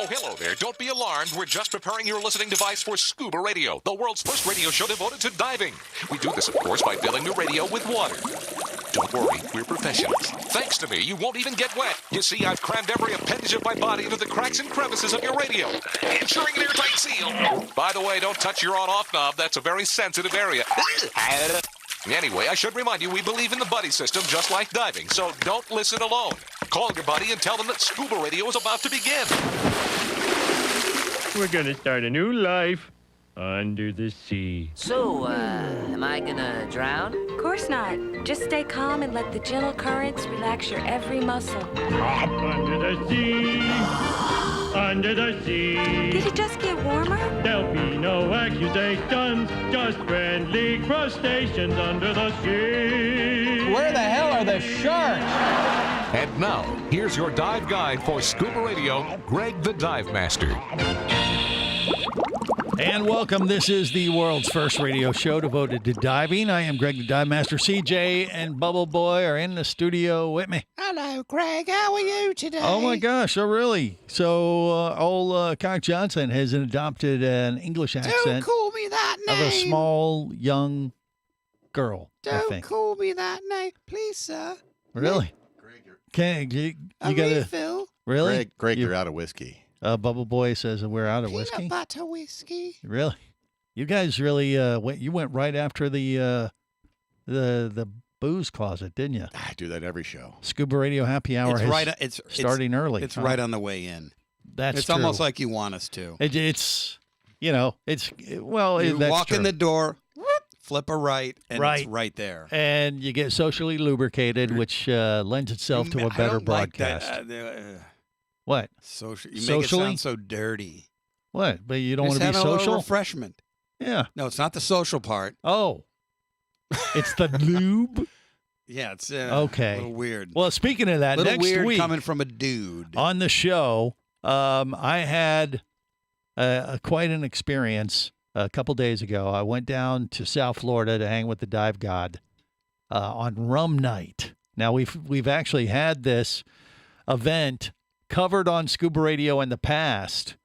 Oh, hello there. Don't be alarmed. We're just preparing your listening device for ScubaRadio, the world's first radio show devoted to diving. We do this, of course, by filling the radio with water. Don't worry, we're professionals. Thanks to me, you won't even get wet. You see, I've crammed every appendage of my body into the cracks and crevices of your radio, ensuring an airtight seal. By the way, don't touch your on-off knob. That's a very sensitive area. Anyway, I should remind you, we believe in the buddy system just like diving, so don't listen alone. Call your buddy and tell them that ScubaRadio is about to begin. We're gonna start a new life under the sea. So, am I gonna drown? Of course not. Just stay calm and let the gentle currents relax your every muscle. Under the sea, under the sea. Did it just get warmer? There'll be no accusations, just friendly crustaceans under the sea. Where the hell are the sharks? And now, here's your dive guide for ScubaRadio, Greg the Dive Master. And welcome. This is the world's first radio show devoted to diving. I am Greg the Dive Master. CJ and Bubble Boy are in the studio with me. Hello, Greg. How are you today? Oh, my gosh. Oh, really? So, old Cock Johnson has adopted an English accent Don't call me that name. of a small, young girl, I Don't think. call me that name, please, sir. Really? Greg, you A got to... refill. Really? Greg, you're out of whiskey. Bubble Boy says that we're out of Peanut whiskey. butter whiskey. Really? You guys really you went right after the booze closet, didn't you? I do that every show. Scuba Radio Happy Hour It's has right. It's starting early. It's huh? right on the way in. That's It's true. almost like you want us to. It's you You that's walk true. in the door, flip a right, and Right. it's right there. And you get socially lubricated, which lends itself to a I better don't like that, broadcast. What? social. You make it Socially? sound so dirty. What? But you don't want Just to be have a little social? refreshment. Yeah. No, it's not the social part. Oh. It's the lube? Yeah, it's Okay. a little weird. Well, speaking of that, little next weird week coming from a dude. on the show, I had quite an experience a couple days ago. I went down to South Florida to hang with the dive god on rum night. Now we've actually had this event covered on Scuba Radio in the past,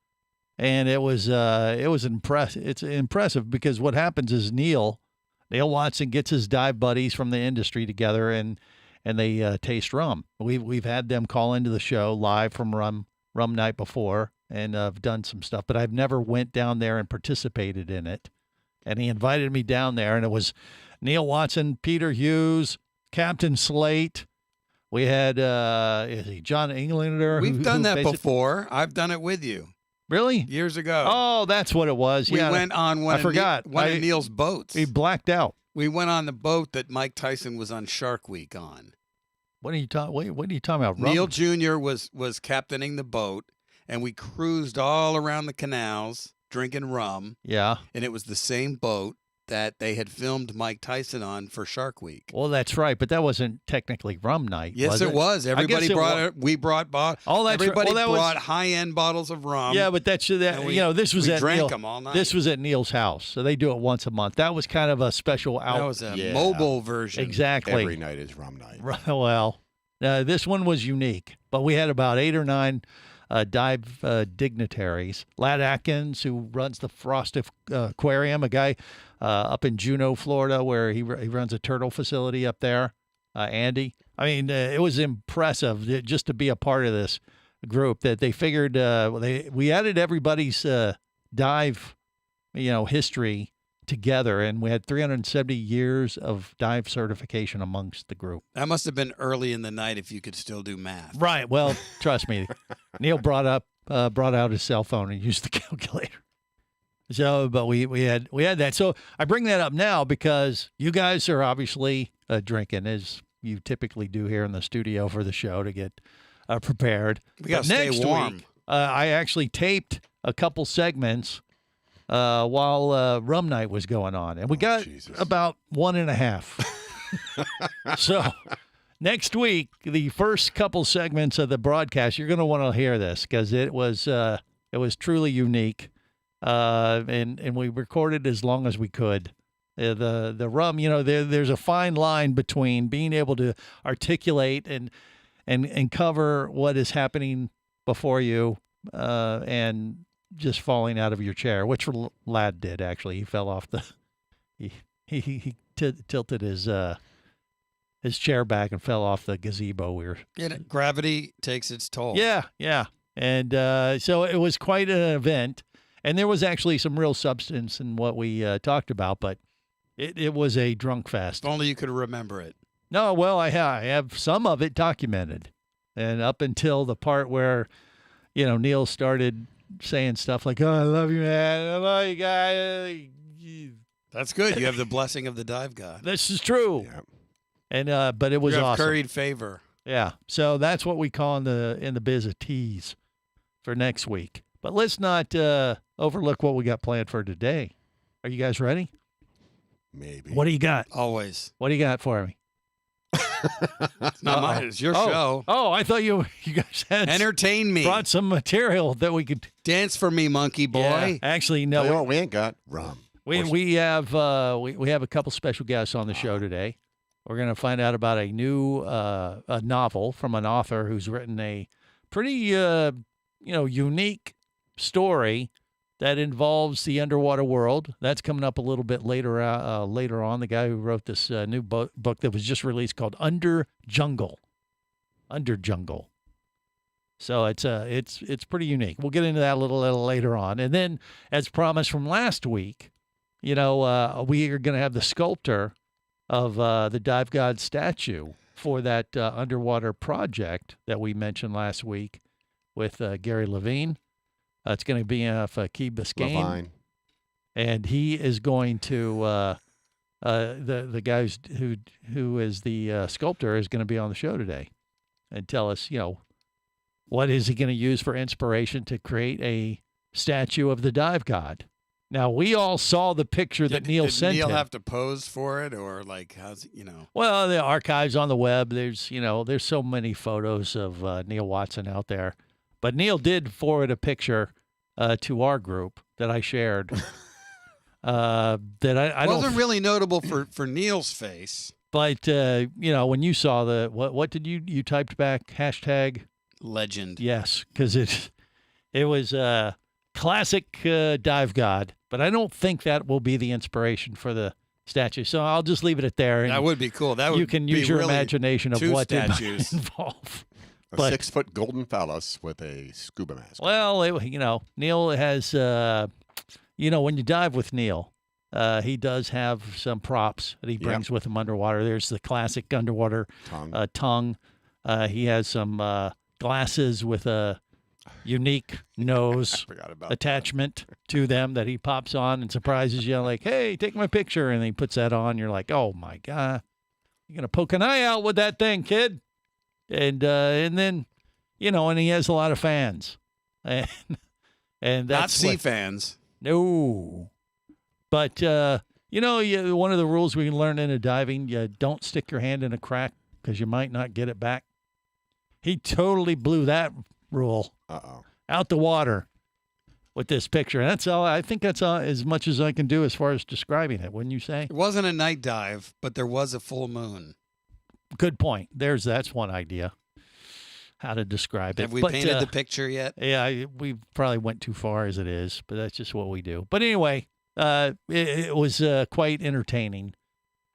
and it was impressive. It's impressive because what happens is Neil Watson gets his dive buddies from the industry together and they taste rum. We've had them call into the show live from rum night before, and I've done some stuff, but I've never went down there and participated in it. And he invited me down there, and it was Neil Watson, Peter Hughes, Captain Slate. We had John Englander. We've done that basically- before. I've done it with you Really? years ago. Oh, that's what it was. we Yeah, went on one. I forgot. One of Neil's boats. He blacked out. We went on the boat that Mike Tyson was on Shark Week on. What are you talking? What are you talking about? Rum? Neil Jr. was captaining the boat, and we cruised all around the canals drinking rum. Yeah. And it was the same boat that they had filmed Mike Tyson on for Shark Week. Well, that's right, but that wasn't technically rum night. Yes, was it was. Everybody it brought wa- it. We brought Oh, that's right. everybody Well, that was- brought high-end bottles of rum. Yeah, but that's that. And we- This was we at drank Neil. them all night. This was at Neil's house, so they do it once a month. That was kind of a special out. That was a Yeah. mobile version. Exactly. Every night is rum night. Right, well, this one was unique, but we had about 8 or 9 dive dignitaries. Lad Atkins, who runs the Frost Aquarium, a guy up in Juneau, Florida, where he runs a turtle facility up there. Andy. I mean, it was impressive just to be a part of this group that they figured we added everybody's dive, history together, and we had 370 years of dive certification amongst the group. That must have been early in the night if you could still do math. Right. Well, trust me. Neil brought out his cell phone and used the calculator. So, but we had that. So I bring that up now because you guys are obviously drinking, as you typically do here in the studio for the show to get prepared. We got to But stay next warm. week, I actually taped a couple segments while Rum Night was going on, and we got Jesus. about 1.5. So next week, the first couple segments of the broadcast, you're going to want to hear this because it was truly unique, and we recorded as long as we could. The rum, there's a fine line between being able to articulate and cover what is happening before you and just falling out of your chair, which Lad did actually. He fell off the. He tilted his chair back and fell off the gazebo. Gravity takes its toll. Yeah. And so it was quite an event. And there was actually some real substance in what we talked about, but it was a drunk fest. If only you could remember it. No, well, I have some of it documented. And up until the part where, Neil started saying stuff like, "Oh, I love you, man. I love you, guys." That's good. You have the blessing of the dive god. This is true. Yep. And but it was you have awesome. curried favor. Yeah. So that's what we call in the biz a tease for next week. But let's not overlook what we got planned for today. Are you guys ready? Maybe. What do you got? Always. What do you got for me? It's not mine. It's your show. Oh, I thought you guys had Entertain me. brought some material that we could Dance for me, monkey boy. Yeah, actually, Tell you no. what, we ain't got rum. We have a couple special guests on the show today. We're going to find out about a new a novel from an author who's written a pretty unique story that involves the underwater world. That's coming up a little bit later on. The guy who wrote this new book that was just released called Under Jungle. So it's pretty unique. We'll get into that a little later on. And then, as promised from last week, we are going to have the sculptor of the Dive God statue for that underwater project that we mentioned last week with Gary Levine. It's going to be off Key Biscayne. Levine. And he is going to the guy who is the sculptor is going to be on the show today and tell us, what is he going to use for inspiration to create a statue of the dive god. Now, we all saw the picture that Neil sent Neil him. have to pose for it, or how's it, Well, the archives on the web, there's so many photos of Neil Watson out there. But Neil did forward a picture to our group that I shared. That I wasn't don't, really notable for Neil's face. But when you saw what did you typed back hashtag Legend? Yes, because it was classic dive god. But I don't think that will be the inspiration for the statue. So I'll just leave it at there. And That would be cool. That would you can be use your really imagination of two what it might statues. involve. A But- 6-foot golden phallus with a scuba mask. Well, Neil has, when you dive with Neil, he does have some props that he brings with him underwater. There's the classic underwater tongue. He has some glasses with a unique nose attachment to them that he pops on and surprises you, like, "Hey, take my picture," and he puts that on. You're like, "Oh my God, you're gonna poke an eye out with that thing, kid." And then, and he has a lot of fans, and Not that's sea fans. No, but one of the rules we learned in diving: you don't stick your hand in a crack because you might not get it back. He totally blew that rule out the water with this picture. And that's all. I think that's as much as I can do as far as describing it. Wouldn't you say? It wasn't a night dive, but there was a full moon. Good point. That's one idea. How to describe it. Have we painted the picture yet? Yeah, we probably went too far as it is, but that's just what we do. But anyway, it was quite entertaining.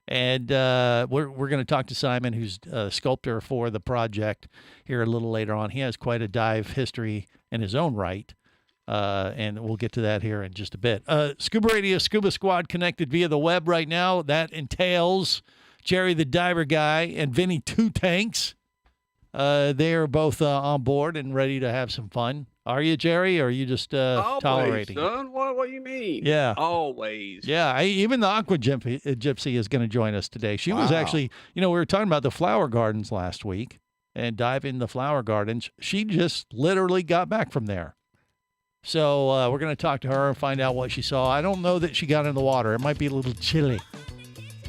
And we're going to talk to Simon, who's a sculptor for the project, here a little later on. He has quite a dive history in his own right, and we'll get to that here in just a bit. Scuba Radio, Scuba Squad connected via the web right now. That entails Jerry the Diver Guy and Vinny Two Tanks. They are both on board and ready to have some fun. Are you, Jerry, or are you just tolerating? Always, son. What do you mean? Yeah. Always. Yeah, even the Aqua Gypsy is going to join us today. She was Wow. actually, we were talking about the flower gardens last week and diving the flower gardens. She just literally got back from there. So we're going to talk to her and find out what she saw. I don't know that she got in the water. It might be a little chilly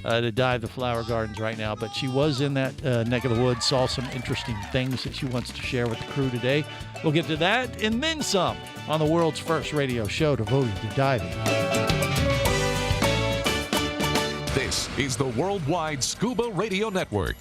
to dive the flower gardens right now, but she was in that neck of the woods, saw some interesting things that she wants to share with the crew today. We'll get to that and then some on the world's first radio show devoted to diving. This is the Worldwide Scuba Radio Network.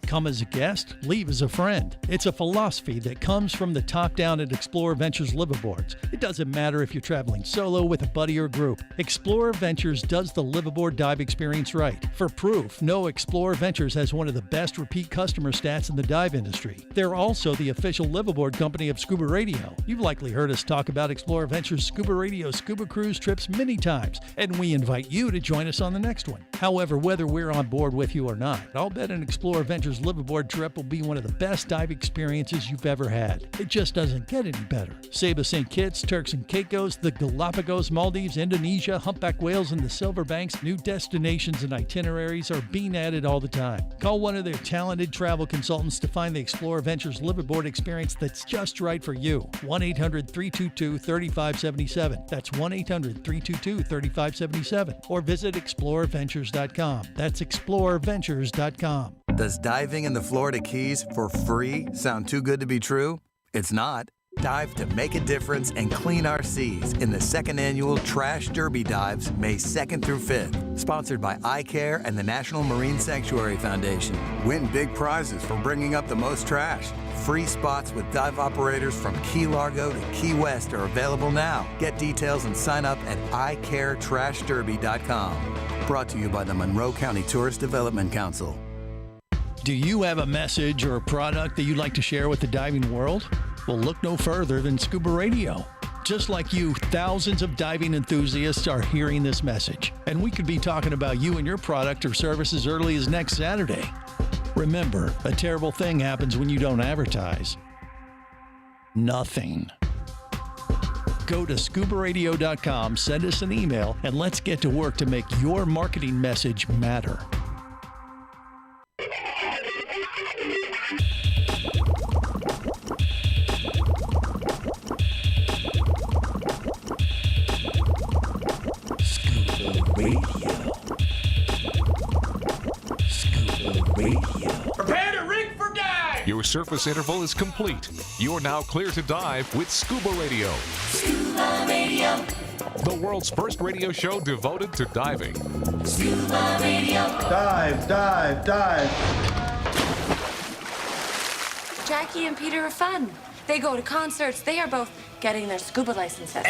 Come as a guest, leave as a friend. It's a philosophy that comes from the top down at Explorer Ventures liveaboards. It doesn't matter if you're traveling solo, with a buddy, or group. Explorer Ventures does the liveaboard dive experience right. For proof, know Explorer Ventures has one of the best repeat customer stats in the dive industry. They're also the official liveaboard company of Scuba Radio. You've likely heard us talk about Explorer Ventures Scuba Radio scuba cruise trips many times, and we invite you to join us on the next one. However, whether we're on board with you or not, I'll bet an Explorer Ventures liveaboard trip will be one of the best dive experiences you've ever had. It just doesn't get any better. Saba St. Kitts, Turks and Caicos, the Galapagos, Maldives, Indonesia, humpback whales, and the Silver Banks, new destinations and itineraries are being added all the time. Call one of their talented travel consultants to find the Explorer Ventures liveaboard experience that's just right for you. 1-800-322-3577. That's 1-800-322-3577. Or visit explorerventures.com. That's explorerventures.com. Does diving in the Florida Keys for free sound too good to be true? It's not. Dive to make a difference and clean our seas in the second annual Trash Derby Dives, May 2nd through 5th. Sponsored by iCare and the National Marine Sanctuary Foundation. Win big prizes for bringing up the most trash. Free spots with dive operators from Key Largo to Key West are available now. Get details and sign up at iCareTrashDerby.com. Brought to you by the Monroe County Tourist Development Council. Do you have a message or a product that you'd like to share with the diving world? Well, look no further than Scuba Radio. Just like you, thousands of diving enthusiasts are hearing this message, and we could be talking about you and your product or service as early as next Saturday. Remember, a terrible thing happens when you don't advertise. Nothing. Go to ScubaRadio.com, send us an email, and let's get to work to make your marketing message matter. Prepare to rig for dive! Your surface interval is complete. You're now clear to dive with Scuba Radio. Scuba Radio. The world's first radio show devoted to diving. Scuba Radio. Dive, dive, dive. Jackie and Peter are fun. They go to concerts. They are both getting their scuba licenses.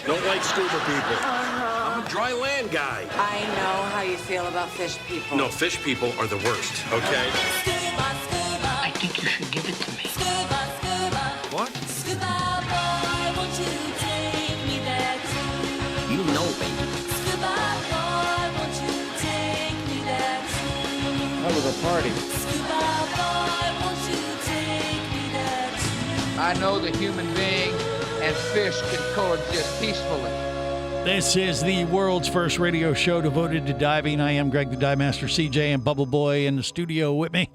Don't like scuba people. I'm a dry land guy. I know how you feel about fish people. No, fish people are the worst, okay? Scuba, scuba. I think you should give it to me. Scuba, scuba. What? Scuba boy, won't you take me there too? You know, baby. Scuba boy, won't you take me there too? That was a party. Scuba boy, won't you take me there too? I know the human being and fish can coexist peacefully. This is the world's first radio show devoted to diving. I am Greg the Dive Master, CJ and Bubble Boy in the studio with me.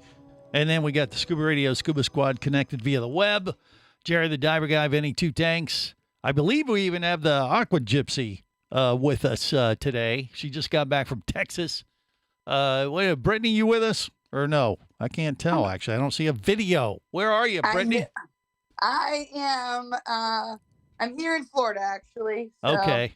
And then we got the Scuba Radio Scuba Squad connected via the web. Jerry the Diver Guy, Vinny Two Tanks. I believe we even have the Aqua Gypsy with us today. She just got back from Texas. Wait, Brittany, you with us? Or no? I can't tell, actually. I don't see a video. Where are you, Brittany? I am, I'm here in Florida, actually. So. Okay.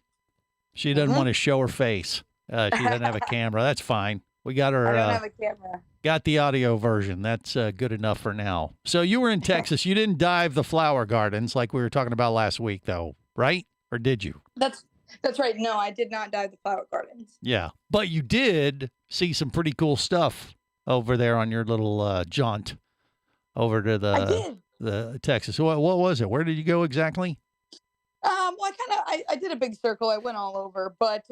She doesn't want to show her face. She doesn't have a camera. That's fine. We got her. I don't have a camera. Got the audio version. That's good enough for now. So you were in Texas. You didn't dive the flower gardens like we were talking about last week, though, right? Or did you? That's right. No, I did not dive the flower gardens. Yeah, but you did see some pretty cool stuff over there on your little jaunt over to the Texas. What was it? Where did you go exactly? Well, I did a big circle. I went all over, but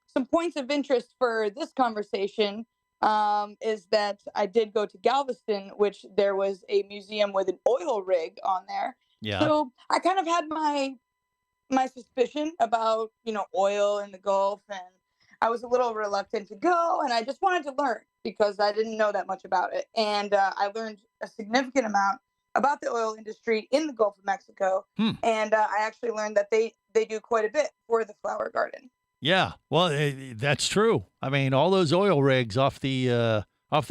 some points of interest for this conversation is that I did go to Galveston, which there was a museum with an oil rig on there. Yeah. So I kind of had my suspicion about, oil in the Gulf, and I was a little reluctant to go, and I just wanted to learn because I didn't know that much about it. And I learned a significant amount about the oil industry in the Gulf of Mexico. And I actually learned that they do quite a bit for the flower garden. Yeah, well, that's true. I mean, all those oil rigs off the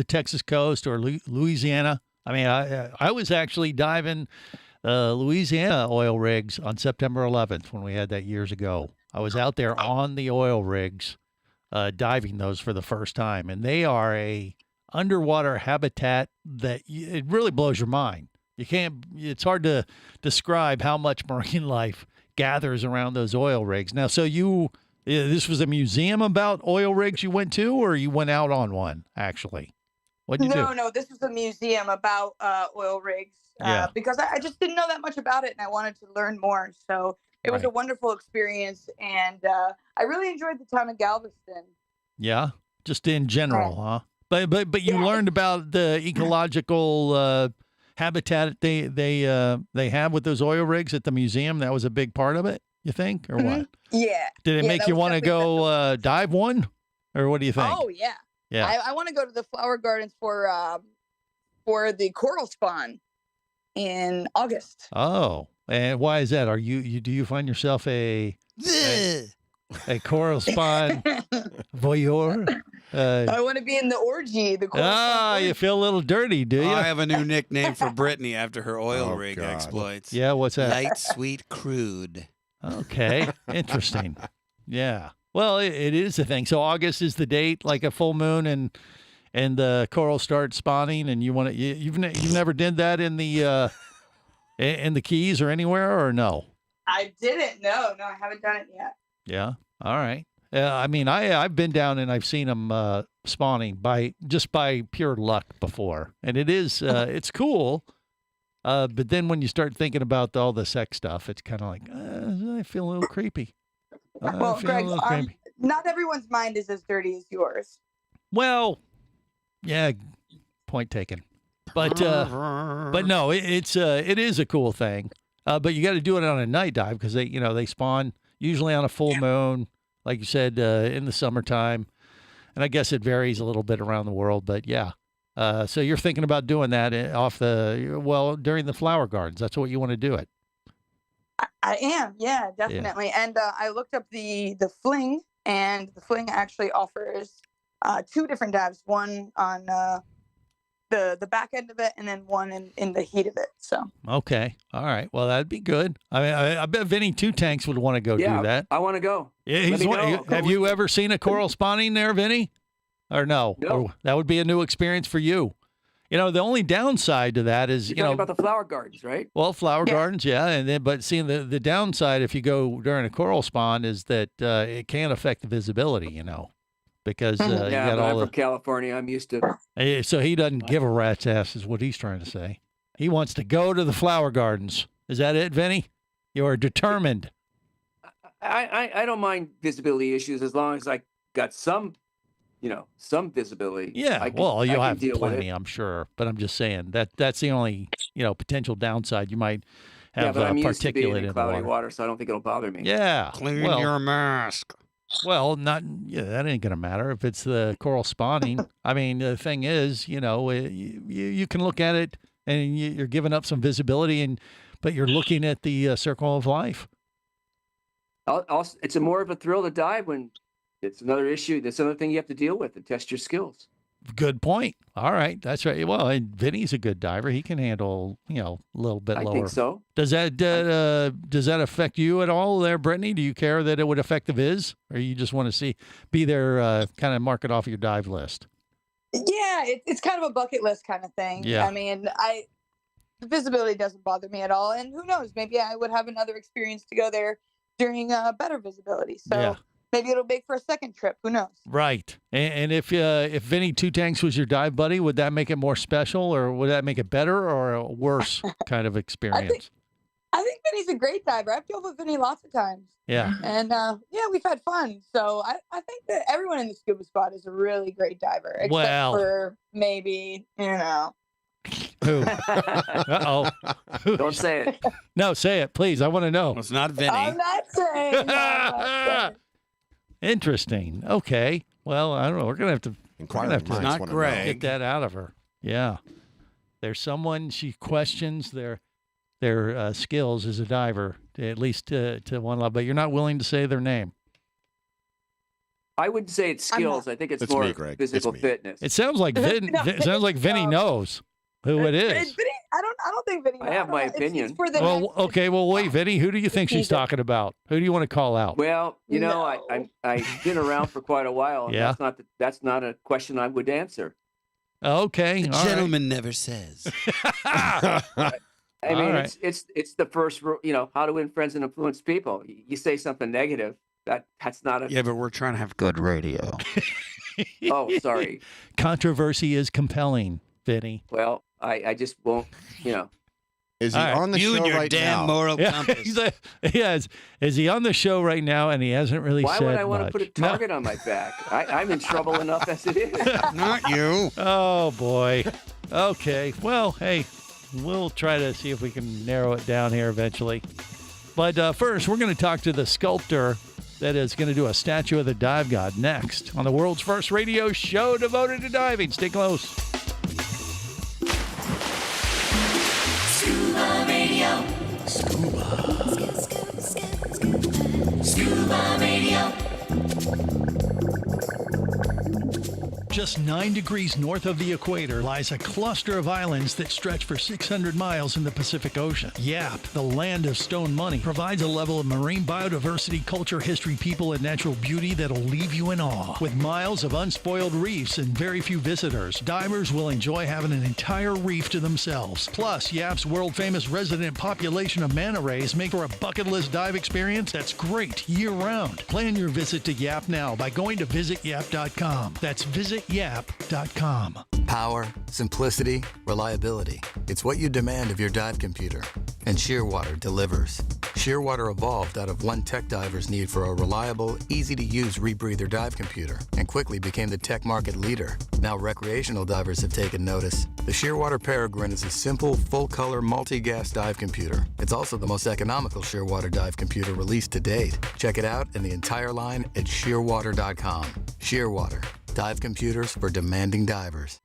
Texas coast or Louisiana. I mean, I was actually diving Louisiana oil rigs on September 11th when we had that years ago. I was out there on the oil rigs diving those for the first time, and they are a underwater habitat that it really blows your mind. You can't. It's hard to describe how much marine life gathers around those oil rigs. Now, so this was a museum about oil rigs you went to, or you went out on one actually? What'd you do? No, this was a museum about oil rigs. Yeah. Because I just didn't know that much about it, and I wanted to learn more. So it was a wonderful experience, and I really enjoyed the town of Galveston. Yeah, just in general, huh? But you learned about the ecological habitat they have with those oil rigs at the museum. That was a big part of it, you think, or what? Yeah. Did it make you want to go dive one, or what do you think? Oh yeah. Yeah. I want to go to the flower gardens for the coral spawn in August. Oh, and why is that? Are do you find yourself a coral spawn voyeur? I want to be in the orgy. The coral spawn orgy. You feel a little dirty, do you? I have a new nickname for Brittany after her oil rig God. exploits. Yeah, what's that? Light, sweet, crude. Okay, interesting. Yeah. Well, it is a thing. So August is the date, like a full moon, and the coral start spawning, and you want to. You've never did that in the Keys or anywhere, or no? I didn't. No, I haven't done it yet. Yeah. All right. I mean, I've been down and I've seen them spawning by pure luck before, and it is it's cool. But then when you start thinking about all the sex stuff, it's kind of like I feel a little creepy. Well, Greg, not everyone's mind is as dirty as yours. Well, yeah, point taken. But no, it is a cool thing. But you got to do it on a night dive because they spawn usually on a full moon, like you said, in the summertime. And I guess it varies a little bit around the world, but yeah. So you're thinking about doing that during the flower gardens. That's what you want to do it. I am, yeah, definitely. Yeah. And I looked up the Fling, and the Fling actually offers 2 different dives, one on the back end of it, and then one in the heat of it. So okay, all right, well that'd be good. I mean, I bet Vinny Two Tanks would want to go do that. I want to go. Yeah, have you ever seen a coral spawning there, Vinny? Or no? No. Or that would be a new experience for you. The only downside to that is, You're talking about the flower gardens, right? Well, flower gardens, yeah. But seeing the downside if you go during a coral spawn is that it can affect the visibility, because you got all I'm from California. I'm used to. So he doesn't give a rat's ass is what he's trying to say. He wants to go to the flower gardens. Is that it, Vinny? You're determined. I don't mind visibility issues as long as I got some visibility. Yeah, you'll have plenty, I'm sure. But I'm just saying that's the only, potential downside. You might have but I'm used to being particulate in cloudy water, so I don't think it'll bother me. Yeah. Clean your mask. Well, that ain't gonna matter if it's the coral spawning. I mean, the thing is, you can look at it and you're giving up some visibility, but you're looking at the circle of life. It's more of a thrill to dive when it's another issue. That's another thing you have to deal with and test your skills. Good point. All right, that's right. Well, and Vinny's a good diver. He can handle, a little bit lower. I think so. Does that affect you at all there, Brittany? Do you care that it would affect the viz, or you just want to be there, kind of mark it off your dive list? Yeah, it's kind of a bucket list kind of thing. Yeah. I mean, the visibility doesn't bother me at all, and who knows? Maybe I would have another experience to go there during better visibility. So. Yeah. Maybe it'll make for a second trip. Who knows? Right. And if Vinny Two Tanks was your dive buddy, would that make it more special, or would that make it better or a worse kind of experience? I think Vinny's a great diver. I've dove with Vinny lots of times. Yeah. And we've had fun. So I think that everyone in the scuba spot is a really great diver, except for maybe Who? Uh-oh. Don't say it. No, say it, please. I want to know. It's not Vinny. I'm not saying. Interesting. Okay. Well, I don't know. We're gonna have to. It's not Greg. Get that out of her. Yeah. There's someone she questions their skills as a diver, at least to one level. But you're not willing to say their name. I wouldn't say it's skills. I think it's more me, Greg. physical fitness. It sounds like Vinny knows who it is. Vinny, I don't think Vinny. I have my opinion. It's for the okay. Well, wait, Vinny. Who do you think she's talking about? Who do you want to call out? Well, I've been around for quite a while. And Yeah. That's not a question I would answer. Okay. The all right. gentleman never says. I mean, All right. it's the first rule, how to win friends and influence people. You say something negative, that's not a. Yeah, but we're trying to have good radio. Oh, sorry. Controversy is compelling, Vinny. Well, I just won't, Is he All right. on the You show and your right damn now? moral Yeah, compass. he's like, yes. Is he on the show right now? And he hasn't really Why said would I want to much. put a target on my back? I'm in trouble enough as it is. Not you. Oh, boy. Okay. Well, hey, we'll try to see if we can narrow it down here eventually. But first, we're going to talk to the sculptor that is going to do a statue of the dive god next on the world's first radio show devoted to diving. Stay close. Scuba Radio. Scuba Radio. Just 9 degrees north of the equator lies a cluster of islands that stretch for 600 miles in the Pacific Ocean. Yap, the land of stone money, provides a level of marine biodiversity, culture, history, people, and natural beauty that'll leave you in awe. With miles of unspoiled reefs and very few visitors, divers will enjoy having an entire reef to themselves. Plus, Yap's world-famous resident population of manta rays make for a bucket list dive experience that's great year-round. Plan your visit to Yap now by going to visityap.com. That's visityap.com. Power, simplicity, reliability. It's what you demand of your dive computer. And Shearwater delivers. Shearwater evolved out of one tech diver's need for a reliable, easy-to-use rebreather dive computer and quickly became the tech market leader. Now recreational divers have taken notice. The Shearwater Peregrine is a simple, full-color, multi-gas dive computer. It's also the most economical Shearwater dive computer released to date. Check it out and the entire line at shearwater.com. Shearwater. Dive computers for demanding divers.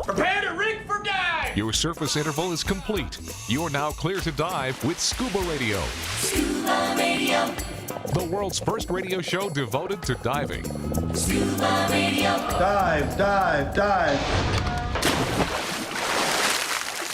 Prepare to rig for dive! Your surface interval is complete. You're now clear to dive with Scuba Radio, Scuba Radio. the world's first radio show devoted to diving. Scuba Radio. Dive, dive, dive.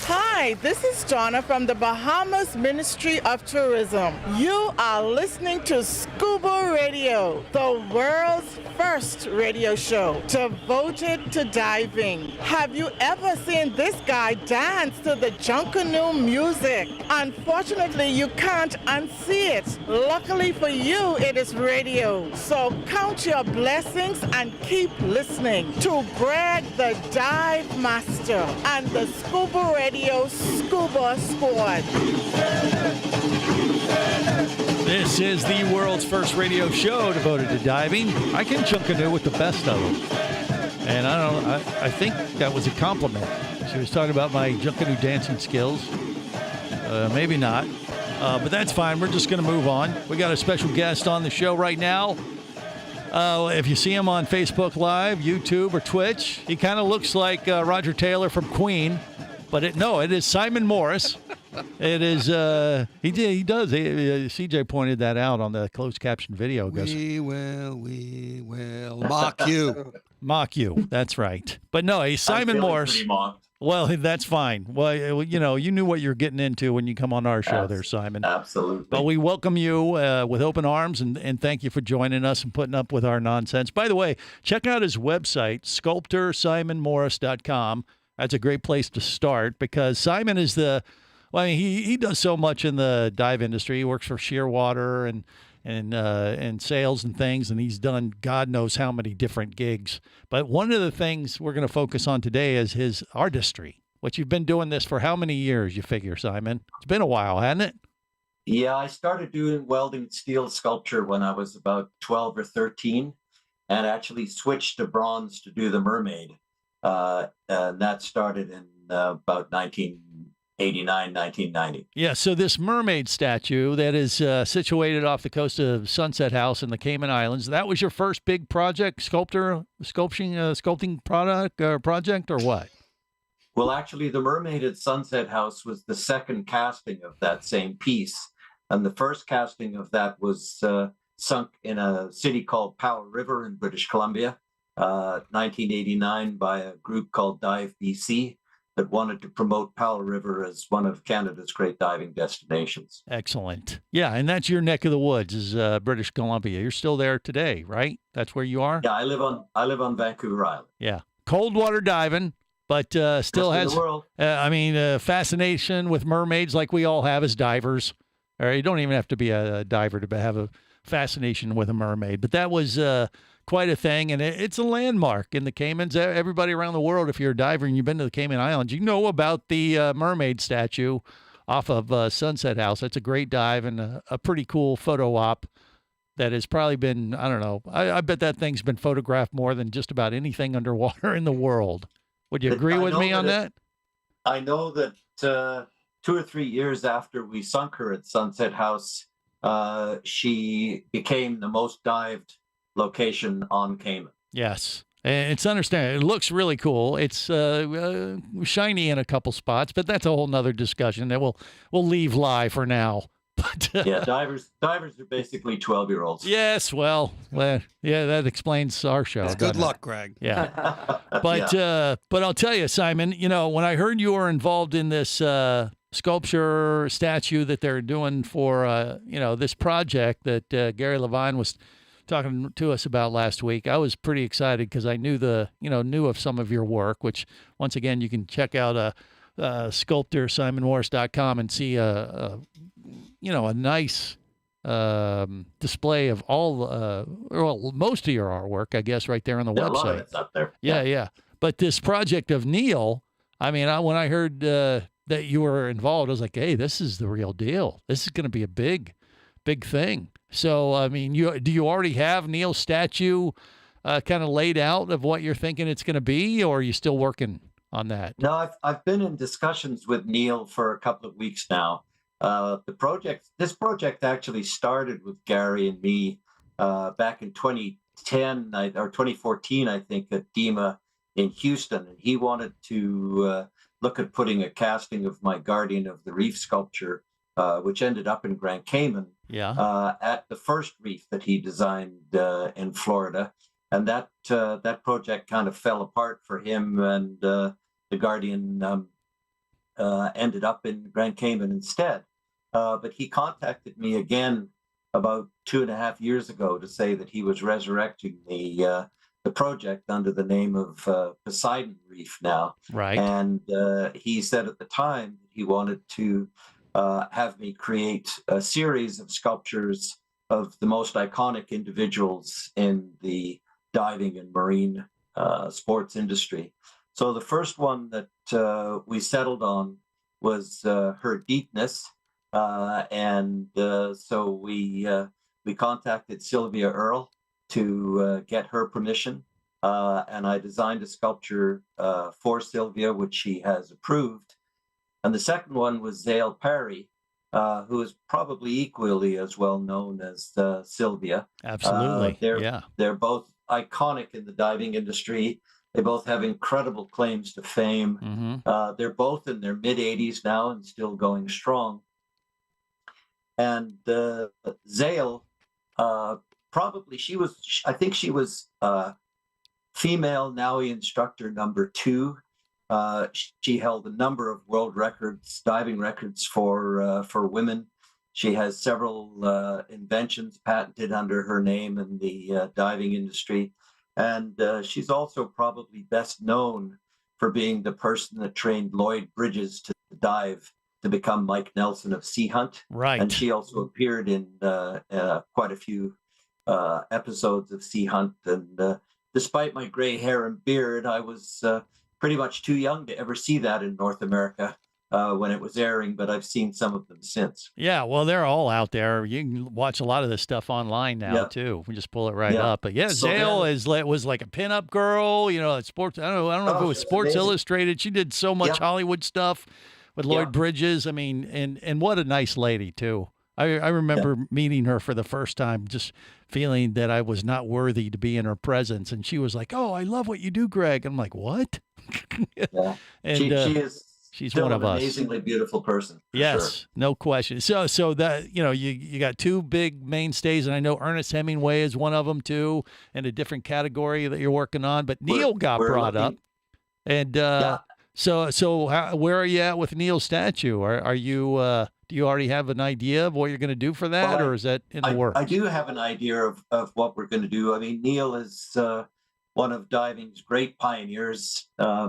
Hi, this is Donna from the Bahamas Ministry of Tourism. You are listening to Scuba Radio, the world's first radio show devoted to diving. Have you ever seen this guy dance to the Junkanoo music? Unfortunately, you can't unsee it. Luckily for you, it is radio. So count your blessings and keep listening to Greg the Dive Master and the Scuba Radio Scuba Squad. This is the world's first radio show devoted to diving. I can Junkanoo with the best of them. And I think that was a compliment. She was talking about my Junkanoo dancing skills. Maybe not. But that's fine. We're just going to move on. We got a special guest on the show right now. If you see him on Facebook Live, YouTube, or Twitch, he kind of looks like Roger Taylor from Queen. But it is Simon Morris. It is, he does. CJ pointed that out on the closed caption video. We will mock you. Mock you. That's right. But no, he's Simon Morris. Well, that's fine. Well, you knew what you're getting into when you come on our show there, Simon. Absolutely. But we welcome you with open arms and thank you for joining us and putting up with our nonsense. By the way, check out his website, sculptorsimonmorris.com. That's a great place to start because Simon is he does so much in the dive industry. He works for Shearwater and sales and things, and he's done God knows how many different gigs. But one of the things we're going to focus on today is his artistry, which you've been doing this for how many years, you figure, Simon? It's been a while, hasn't it? Yeah, I started doing welding steel sculpture when I was about 12 or 13 and actually switched to bronze to do the mermaid. And that started in about 1989, 1990. Yeah, so this mermaid statue that is situated off the coast of Sunset House in the Cayman Islands, that was your first big project, sculpting project, or what? Well, actually, the mermaid at Sunset House was the second casting of that same piece. And the first casting of that was sunk in a city called Powell River in British Columbia. 1989 by a group called Dive BC that wanted to promote Powell River as one of Canada's great diving destinations. Excellent. Yeah, and that's your neck of the woods is British Columbia. You're still there today, right? That's where you are? Yeah, I live on Vancouver Island. Yeah. Cold water diving, but still Best in has, the world. fascination with mermaids like we all have as divers. Or you don't even have to be a diver to have a fascination with a mermaid. But that was quite a thing, and it's a landmark in the Caymans. Everybody around the world, if you're a diver and you've been to the Cayman Islands, you know about the mermaid statue off of Sunset House. That's a great dive and a pretty cool photo op that has probably been, I don't know, I bet that thing's been photographed more than just about anything underwater in the world. Would you agree with me on that? I know that 2 or 3 years after we sunk her at Sunset House, she became the most dived location on Cayman. Yes. And it's understandable. It looks really cool. It's shiny in a couple spots, but that's a whole nother discussion that we'll leave live for now. But yeah, divers are basically 12-year-olds. Yes, well, yeah, that explains our show. It's good luck, Greg. Yeah. But I'll tell you, Simon, when I heard you were involved in this sculpture statue that they're doing for this project that Gary Levine was talking to us about last week, I was pretty excited because I knew knew of some of your work, which once again you can check out sculptor simonmorris.com and see a nice display of all most of your artwork, I guess, right there on the website. A lot of it's up there. Yeah. But this project of Neil, I mean, when I heard that you were involved, I was like, hey, this is the real deal. This is going to be a big thing. So, I mean, do you already have Neil's statue kind of laid out of what you're thinking it's going to be, or are you still working on that? No, I've been in discussions with Neil for a couple of weeks now. This project actually started with Gary and me back in 2010 or 2014, I think, at DEMA in Houston, and he wanted to look at putting a casting of my Guardian of the Reef sculpture, which ended up in Grand Cayman, at the first reef that he designed in Florida, and that project kind of fell apart for him, and the Guardian ended up in Grand Cayman instead. But he contacted me again about 2.5 years ago to say that he was resurrecting the project under the name of Poseidon Reef now. Right. And he said at the time he wanted to have me create a series of sculptures of the most iconic individuals in the diving and marine sports industry. So the first one that we settled on was her deepness. So we contacted Sylvia Earle to get her permission, and I designed a sculpture for Sylvia, which she has approved. And the second one was Zale Parry, who is probably equally as well known as Sylvia. Absolutely, They're both iconic in the diving industry. They both have incredible claims to fame. Mm-hmm. They're both in their mid-80s now and still going strong. And Zale, probably I think she was female NAUI instructor number 2. She held a number of world records, diving records for women. She has several inventions patented under her name in the diving industry. And she's also probably best known for being the person that trained Lloyd Bridges to dive to become Mike Nelson of Sea Hunt. Right. And she also appeared in quite a few episodes of Sea Hunt. And despite my gray hair and beard, I was pretty much too young to ever see that in North America when it was airing, but I've seen some of them since. Yeah, well, they're all out there. You can watch a lot of this stuff online now, too. We just pull it right up. But So Zale was like a pinup girl, at sports. I don't know if it was Sports Illustrated. She did so much Hollywood stuff with Lloyd Bridges. I mean, and what a nice lady, too. I remember meeting her for the first time, just feeling that I was not worthy to be in her presence. And she was like, "Oh, I love what you do, Greg." I'm like, "What?" Yeah. And she is She's still one of an us. amazingly beautiful person. for Yes, sure. no question. So that you got two big mainstays, and I know Ernest Hemingway is one of them too, in a different category that you're working on. But Neil got we're brought looking- up, and so where are you at with Neil's statue? Are you do you already have an idea of what you're going to do for that, Well, or is that in the works? I do have an idea of what we're going to do. I mean, Neil is one of diving's great pioneers.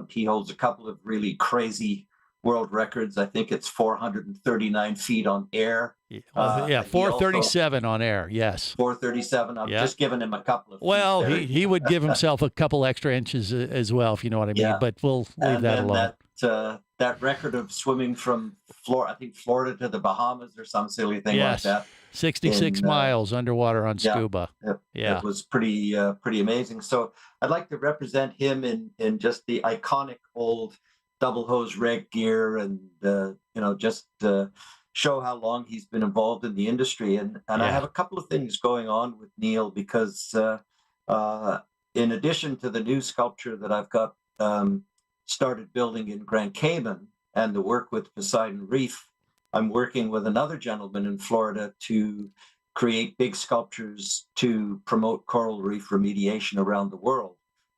He holds a couple of really crazy world records. I think it's 439 feet on air. Well, he 437 on air. Yes. 437. I've just given him a couple of feet Well, there. he would give himself a couple extra inches as well, if you know what I mean. Yeah. But we'll leave And that then alone. that record of swimming from Florida to the Bahamas or some silly thing Yes. like that. 66 in, miles underwater on yeah, scuba. Yeah. It was pretty amazing. So I'd like to represent him in just the iconic old double hose reg gear, and just show how long he's been involved in the industry. And I have a couple of things going on with Neil, because in addition to the new sculpture that I've got started building in Grand Cayman and the work with Poseidon Reef, I'm working with another gentleman in Florida to create big sculptures to promote coral reef remediation around the world.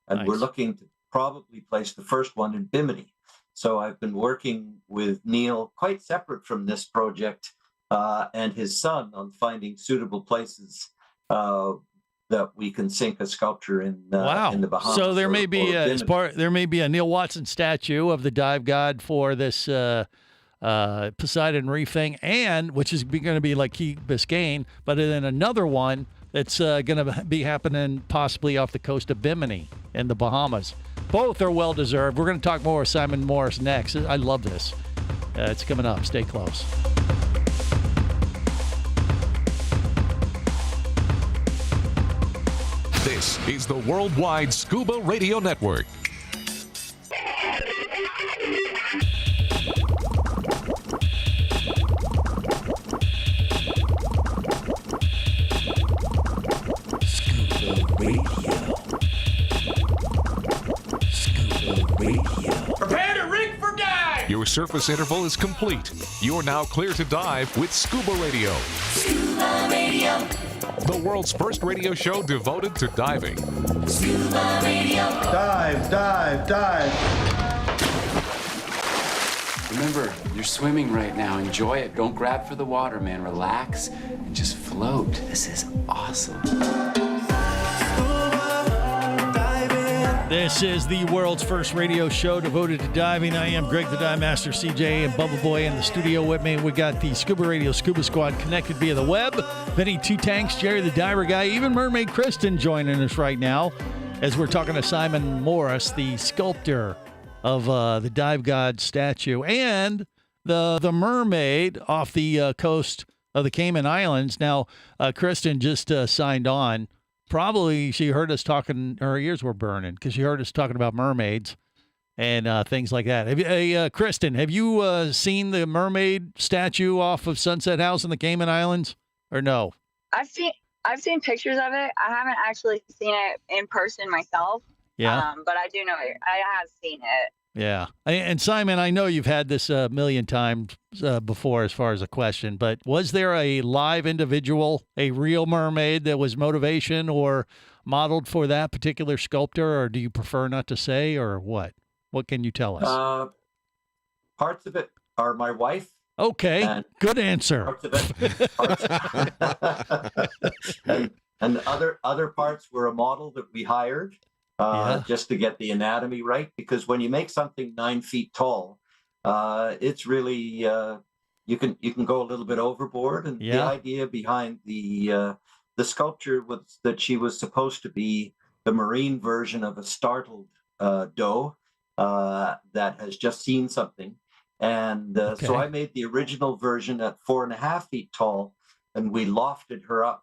And we're looking to probably place the first one in Bimini. So I've been working with Neil, quite separate from this project, and his son, on finding suitable places that we can sink a sculpture in the Bahamas. So there may be Bimini. there may be a Neil Watson statue of the dive god for this Poseidon Reef thing, and which is going to be like Key Biscayne, but then another one that's going to be happening possibly off the coast of Bimini in the Bahamas. Both are well deserved. We're going to talk more with Simon Morris next. I love this. It's coming up. Stay close. This is the Worldwide Scuba Radio Network. Prepare to rig for dive! Your surface interval is complete. You're now clear to dive with Scuba Radio. Scuba Radio. The world's first radio show devoted to diving. Scuba Radio. Dive, dive, dive. Remember, you're swimming right now. Enjoy it. Don't grab for the water, man. Relax and just float. This is awesome. This is the world's first radio show devoted to diving. I am Greg the Dive Master, CJ, and Bubba Boy in the studio with me. We got the Scuba Radio Scuba Squad connected via the web. Vinny Two Tanks, Jerry the Diver Guy, even Mermaid Kristen joining us right now as we're talking to Simon Morris, the sculptor of the Dive God statue, and the mermaid off the coast of the Cayman Islands. Now, Kristen just signed on. Probably she heard us talking, her ears were burning because she heard us talking about mermaids and things like that. Hey, Kristen, have you seen the mermaid statue off of Sunset House in the Cayman Islands, or no? I've seen pictures of it. I haven't actually seen it in person myself. Yeah. But I do know it. I have seen it. Yeah. And Simon, I know you've had this a million times before as far as a question, but was there a live individual, a real mermaid that was motivation or modeled for that particular sculptor, or do you prefer not to say, or what? What can you tell us? Parts of it are my wife. Okay, good answer. Parts of it, and other parts were a model that we hired. Just to get the anatomy right, because when you make something 9 feet tall, it's really you can go a little bit overboard. And the idea behind the sculpture was that she was supposed to be the marine version of a startled doe that has just seen something, and so I made the original version at 4.5 feet tall, and we lofted her up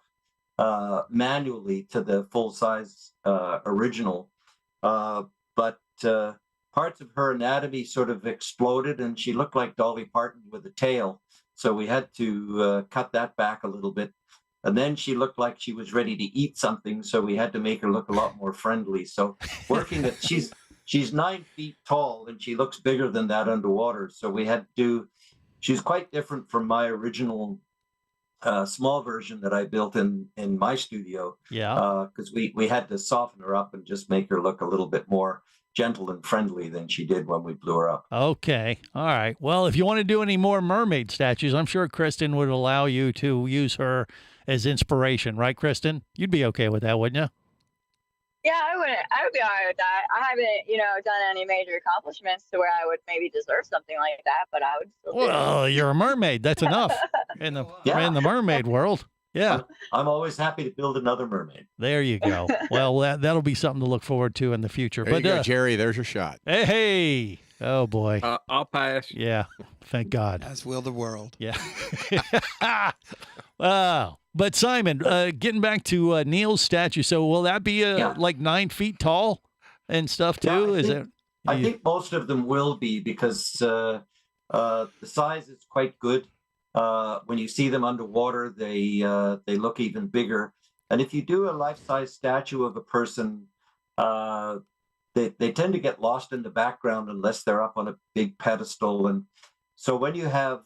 manually to the full size original, but parts of her anatomy sort of exploded, and she looked like Dolly Parton with a tail. So we had to cut that back a little bit. And then she looked like she was ready to eat something, so we had to make her look a lot more friendly. So she's she's 9 feet tall and she looks bigger than that underwater. So we had to do. She's quite different from my original small version that I built in my studio. Yeah. Because we had to soften her up and just make her look a little bit more gentle and friendly than she did when we blew her up. Okay. All right. Well, if you want to do any more mermaid statues, I'm sure Kristen would allow you to use her as inspiration, right, Kristen? You'd be okay with that, wouldn't you? Yeah, I would be all right with that. I haven't, done any major accomplishments to where I would maybe deserve something like that, but I would still do it. Well, you're a mermaid. That's enough in the mermaid world. Yeah. I'm always happy to build another mermaid. There you go. Well, that'll be something to look forward to in the future. There you go, Jerry. There's your shot. Hey. Oh, boy. I'll pass. Yeah. Thank God. As will the world. Yeah. Wow. But Simon, getting back to Neil's statue, so will that be like 9 feet tall and stuff too? I think most of them will be because the size is quite good. When you see them underwater, they look even bigger. And if you do a life-size statue of a person, they tend to get lost in the background unless they're up on a big pedestal. And so when you have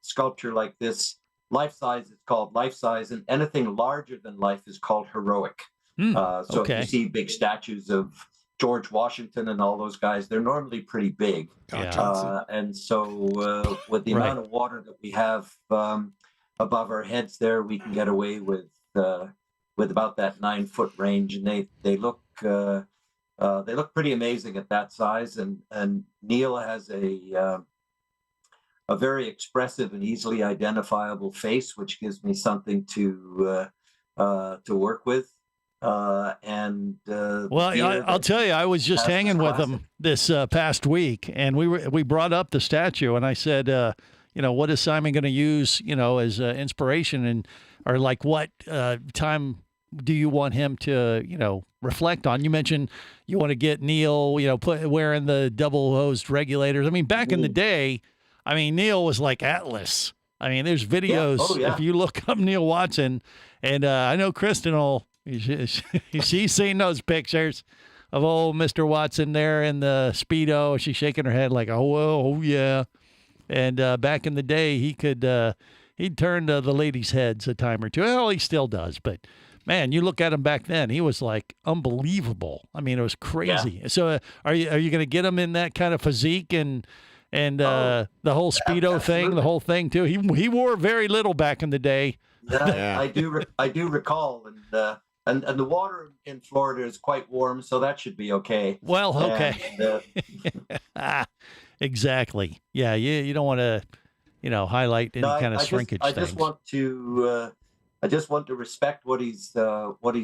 sculpture like this, life-size is called life-size, and anything larger than life is called heroic. So if you see big statues of George Washington and all those guys, they're normally pretty big. And so with the amount of water that we have above our heads there, we can get away with about that 9 foot range, and they look pretty amazing at that size. And Neil has a very expressive and easily identifiable face, which gives me something to work with. Well, I'll tell you, I was just hanging with him this past week, and we brought up the statue, and I said, what is Simon going to use, as inspiration, and or like what time do you want him to, reflect on? You mentioned you want to get Neil, wearing the double hosed regulators. I mean, back in the day, Neil was like Atlas. There's videos. If you look up Neil Watson, and I know Kristen will. She's seen those pictures of old Mr. Watson there in the Speedo. She's shaking her head like, oh yeah. And back in the day, he'd turn the ladies' heads a time or two. Well, he still does, but man, you look at him back then, he was like unbelievable. It was crazy. So are you going to get him in that kind of physique and the whole Speedo thing, the whole thing too? He wore very little back in the day. Yeah. I do recall, and the water in Florida is quite warm, so that should be okay. Well, okay. Exactly. Yeah, you don't want to, highlight any kind of shrinkage things. I just want to respect what he's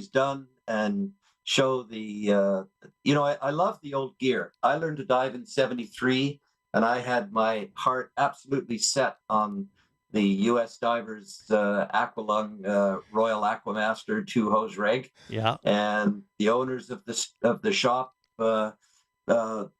done and show the. I love the old gear. I learned to dive in '73, and I had my heart absolutely set on the U.S. Divers Aqualung Royal Aquamaster 2-hose reg. Yeah. And the owners of the shop that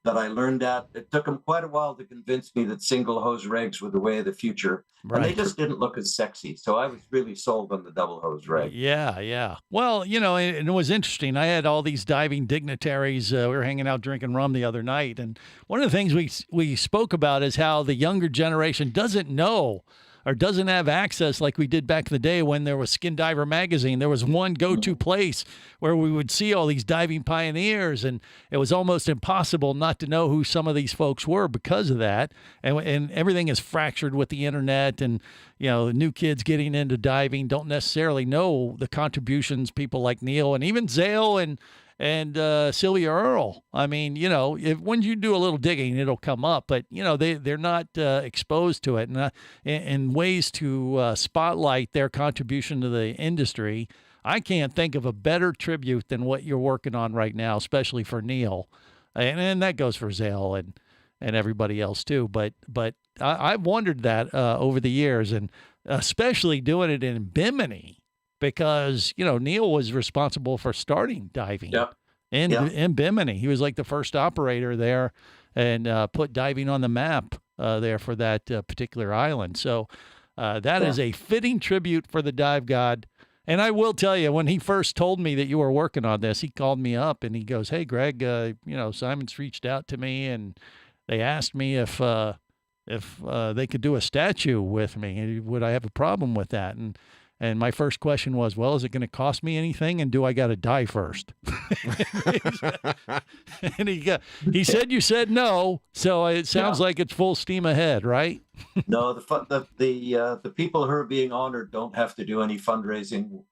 I learned at, it took them quite a while to convince me that single hose regs were the way of the future. Right. And they just didn't look as sexy. So I was really sold on the double hose reg. Yeah. Well, and it was interesting. I had all these diving dignitaries. We were hanging out drinking rum the other night. And one of the things we spoke about is how the younger generation doesn't know or doesn't have access like we did back in the day when there was Skin Diver magazine. There was one go-to place where we would see all these diving pioneers, and it was almost impossible not to know who some of these folks were because of that. And everything is fractured with the internet, and the new kids getting into diving don't necessarily know the contributions people like Neil and even Zale and Sylvia Earle. When you do a little digging, it'll come up, but they're not exposed to it, and ways to spotlight their contribution to the industry. I can't think of a better tribute than what you're working on right now, especially for Neil, and that goes for Zale and everybody else too. But I've wondered that over the years, and especially doing it in Bimini. Because, Neil was responsible for starting diving in Bimini. He was like the first operator there and put diving on the map there for that particular island. So that is a fitting tribute for the dive god. And I will tell you, when he first told me that you were working on this, he called me up and he goes, "Hey, Greg, Simon's reached out to me and they asked me if they could do a statue with me. Would I have a problem with that?" And my first question was, "Well, is it going to cost me anything? And do I got to die first?" And he said you said no, so it sounds like it's full steam ahead, right? No, the people who are being honored don't have to do any fundraising.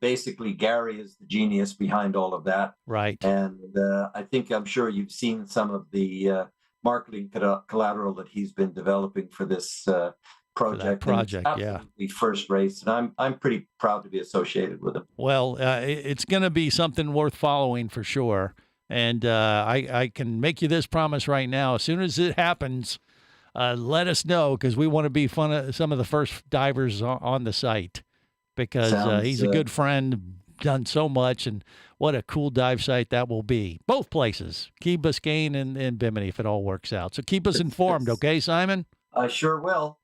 Basically, Gary is the genius behind all of that. Right. And I'm sure you've seen some of the marketing collateral that he's been developing for this project. Project, and it's absolutely first race, and I'm pretty proud to be associated with him. Well, it's going to be something worth following for sure. And I can make you this promise right now. As soon as it happens, let us know, because we want to be some of the first divers on the site, because he's a good friend, done so much, and what a cool dive site that will be. Both places, Key Biscayne and Bimini, if it all works out. So keep us informed, okay, Simon? I sure will.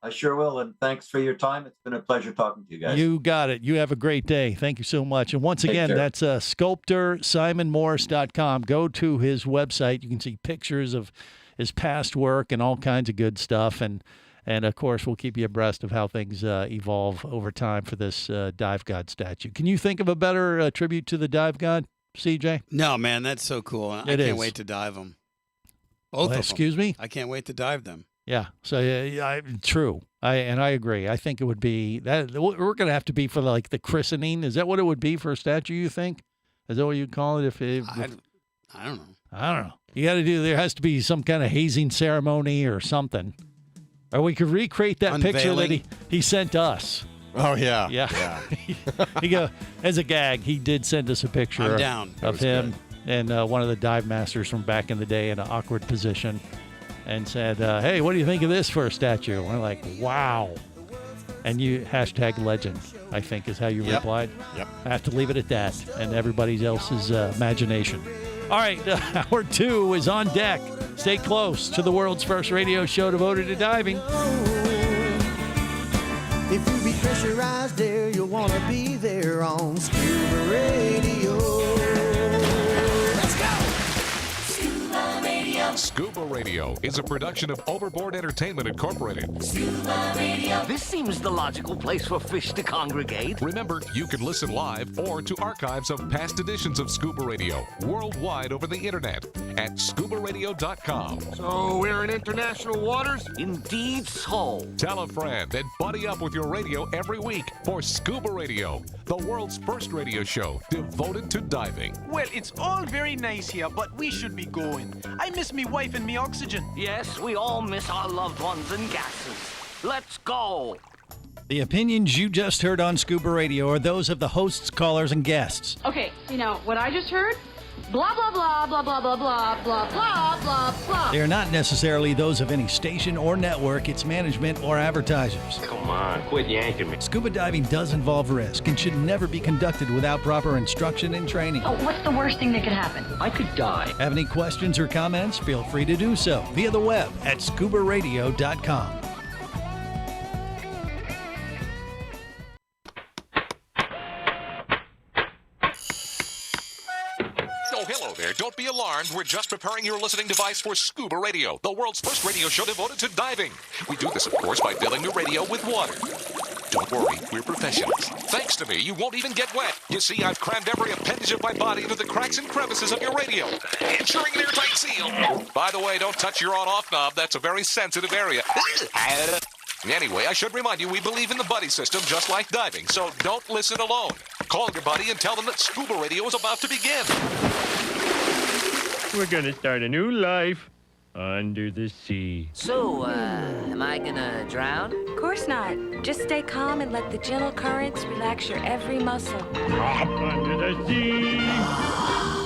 And thanks for your time. It's been a pleasure talking to you guys. You got it. You have a great day. Thank you so much. And once again, that's SculptorSimonMorris.com. Go to his website. You can see pictures of his past work and all kinds of good stuff. And of course, we'll keep you abreast of how things evolve over time for this dive god statue. Can you think of a better tribute to the dive god, CJ? No, man, that's so cool. I can't wait to dive them. Both of them. Excuse me? I can't wait to dive them. Yeah. So true. I agree. I think it would be that we're going to have to be for like the christening. Is that what it would be for a statue? You think? Is that what you'd call it? I don't know. I don't know. You got to there has to be some kind of hazing ceremony or something, or we could recreate that picture that he sent us. Oh yeah. Yeah. He go as a gag. He did send us a picture of him and one of the dive masters from back in the day in an awkward position. And said, "Hey, what do you think of this for a statue?" And we're like, "Wow!" And you #legend, I think, is how you replied. Yep. I have to leave it at that, and everybody else's imagination. All right, hour 2 is on deck. Stay close to the world's first radio show devoted to diving. If you be pressurized there, you'll want to be there on Scuba Radio. Scuba Radio is a production of Overboard Entertainment Incorporated. Scuba Radio. This seems the logical place for fish to congregate. Remember, you can listen live or to archives of past editions of Scuba Radio worldwide over the internet at ScubaRadio.com. So we're in international waters? Indeed so. Tell a friend and buddy up with your radio every week for Scuba Radio, the world's first radio show devoted to diving. Well, it's all very nice here, but we should be going. I miss me wife and me oxygen. Yes, we all miss our loved ones and gases. Let's go. The opinions you just heard on Scuba Radio are those of the hosts, callers, and guests. Okay, what I just heard? Blah, blah, blah, blah, blah, blah, blah, blah, blah, blah, blah. They are not necessarily those of any station or network, its management, or advertisers. Come on, quit yanking me. Scuba diving does involve risk and should never be conducted without proper instruction and training. Oh, what's the worst thing that could happen? I could die. Have any questions or comments? Feel free to do so via the web at ScubaRadio.com. Oh, hello there. Don't be alarmed. We're just preparing your listening device for Scuba Radio, the world's first radio show devoted to diving. We do this, of course, by filling your radio with water. Don't worry, we're professionals. Thanks to me, you won't even get wet. You see, I've crammed every appendage of my body into the cracks and crevices of your radio, ensuring an airtight seal. By the way, don't touch your on-off knob. That's a very sensitive area. Anyway, I should remind you, we believe in the buddy system just like diving, so don't listen alone. Call your buddy and tell them that Scuba Radio is about to begin. We're gonna start a new life under the sea. So, am I gonna drown? Of course not. Just stay calm and let the gentle currents relax your every muscle. Under the sea,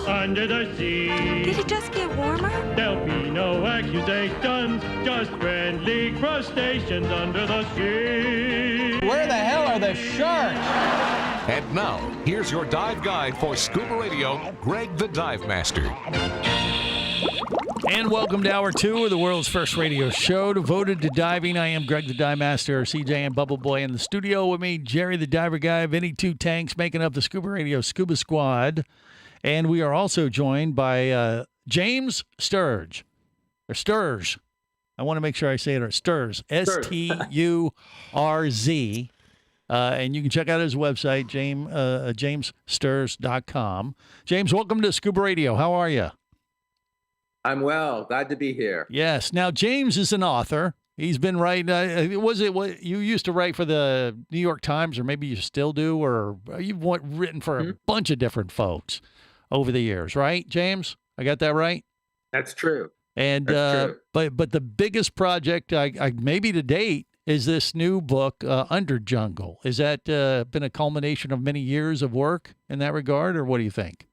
under the sea. Did it just get warmer? There'll be no accusations, just friendly crustaceans under the sea. Where the hell are the sharks? And now, here's your dive guide for Scuba Radio, Greg the Dive Master. And welcome to Hour 2 of the world's first radio show devoted to diving. I am Greg the Dive Master, CJ and Bubble Boy in the studio with me, Jerry the Diver Guy, Vinny Two Tanks, making up the Scuba Radio Scuba Squad. And we are also joined by James Sturge, or Sturge. I want to make sure I say it right. Sturz, S-T-U-R-Z. And you can check out his website, jamessturz.com. James, welcome to Scuba Radio. How are you? I'm well. Glad to be here. Yes. Now, James is an author. He's been writing. Was it what you used to write for the New York Times, or maybe you still do, or you've written for a bunch of different folks over the years, right, James? I got that right? That's true. And That's true. but the biggest project, I maybe to date, is this new book, Under Jungle. Is that been a culmination of many years of work in that regard, or what do you think?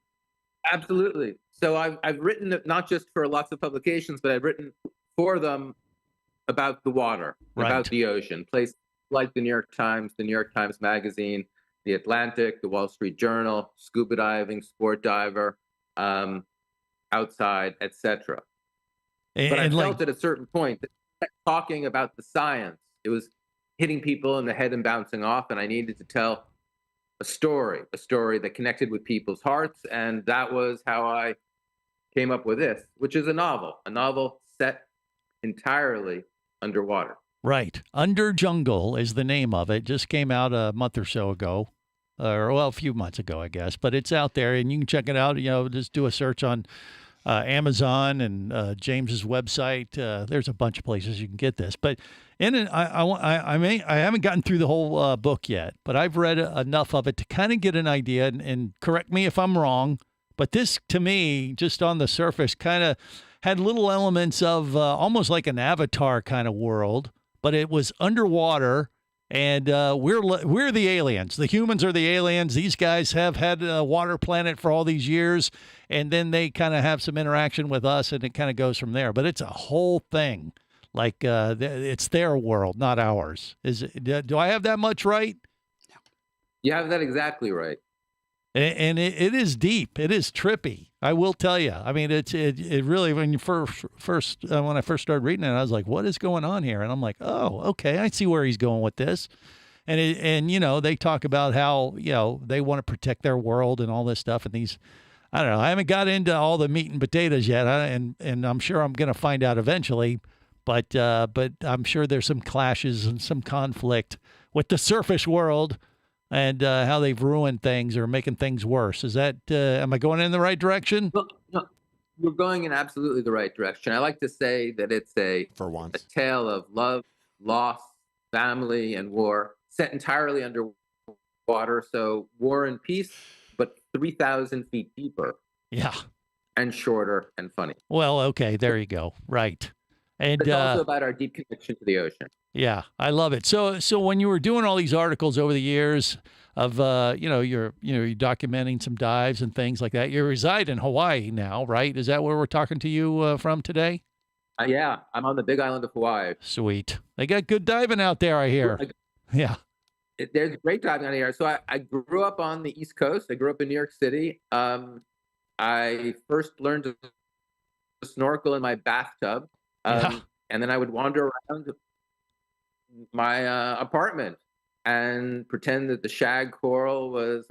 Absolutely. So I've written it not just for lots of publications, but I've written for them about the water, about the ocean, places like the New York Times Magazine, the Atlantic, the Wall Street Journal, scuba diving, sport diver, outside, etc. But I felt at a certain point that talking about the science, it was hitting people in the head and bouncing off, and I needed to tell a story that connected with people's hearts, and that was how I came up with this, which is a novel set entirely underwater. Right. Under Jungle is the name of it. Just came out a month or so ago, or well, a few months ago, I guess. But it's out there, and you can check it out. You know, just do a search on Amazon and James's website. There's a bunch of places you can get this. But in it, I haven't gotten through the whole book yet, but I've read enough of it to kind of get an idea. And correct me if I'm wrong, but this, to me, just on the surface, kind of had little elements of almost like an Avatar kind of world, but it was underwater, and we're the aliens. The humans are the aliens. These guys have had a water planet for all these years, and then they kind of have some interaction with us, and it kind of goes from there. But it's a whole thing, like it's their world, not ours. Do I have that much right? You have that exactly right. And it is deep. It is trippy. I will tell you. I mean, it really, when you when I first started reading it, I was like, what is going on here? And I'm like, oh, okay, I see where he's going with this. And you know, they talk about how, you know, they want to protect their world and all this stuff. And these, I don't know, I haven't got into all the meat and potatoes yet. And I'm sure I'm going to find out eventually. But I'm sure there's some clashes and some conflict with the surface world, and how they've ruined things or making things worse. Is that, am I going in the right direction? Well, no, you're going in absolutely the right direction. I like to say that it's a tale of love, loss, family, and war, set entirely underwater. So war and peace, but 3,000 feet deeper. Yeah. And shorter and funny. Well, okay, there you go. Right. And it's also about our deep connection to the ocean. Yeah, I love it. So when you were doing all these articles over the years of you're documenting some dives and things like that. You reside in Hawaii now, right? Is that where we're talking to you from today? Yeah, I'm on the Big Island of Hawaii. Sweet. They got good diving out there, I hear. Yeah. There's great diving out here. So I grew up on the East Coast. I grew up in New York City. I first learned to snorkel in my bathtub. And then I would wander around my apartment and pretend that the shag coral was,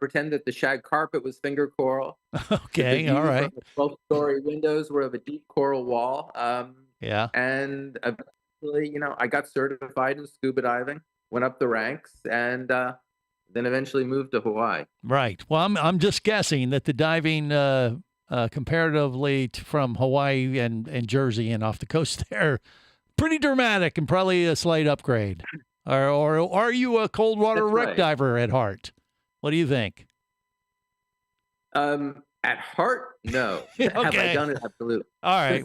pretend that the shag carpet was finger coral. Okay, all right. The 12-story windows were of a deep coral wall. Yeah. And eventually, I got certified in scuba diving, went up the ranks, and then eventually moved to Hawaii. Right. Well, I'm just guessing that the diving comparatively from Hawaii and Jersey and off the coast there, pretty dramatic and probably a slight upgrade. Or are you a cold water wreck diver at heart? What do you think? At heart, no. Okay. Have I done it? Absolutely. All right.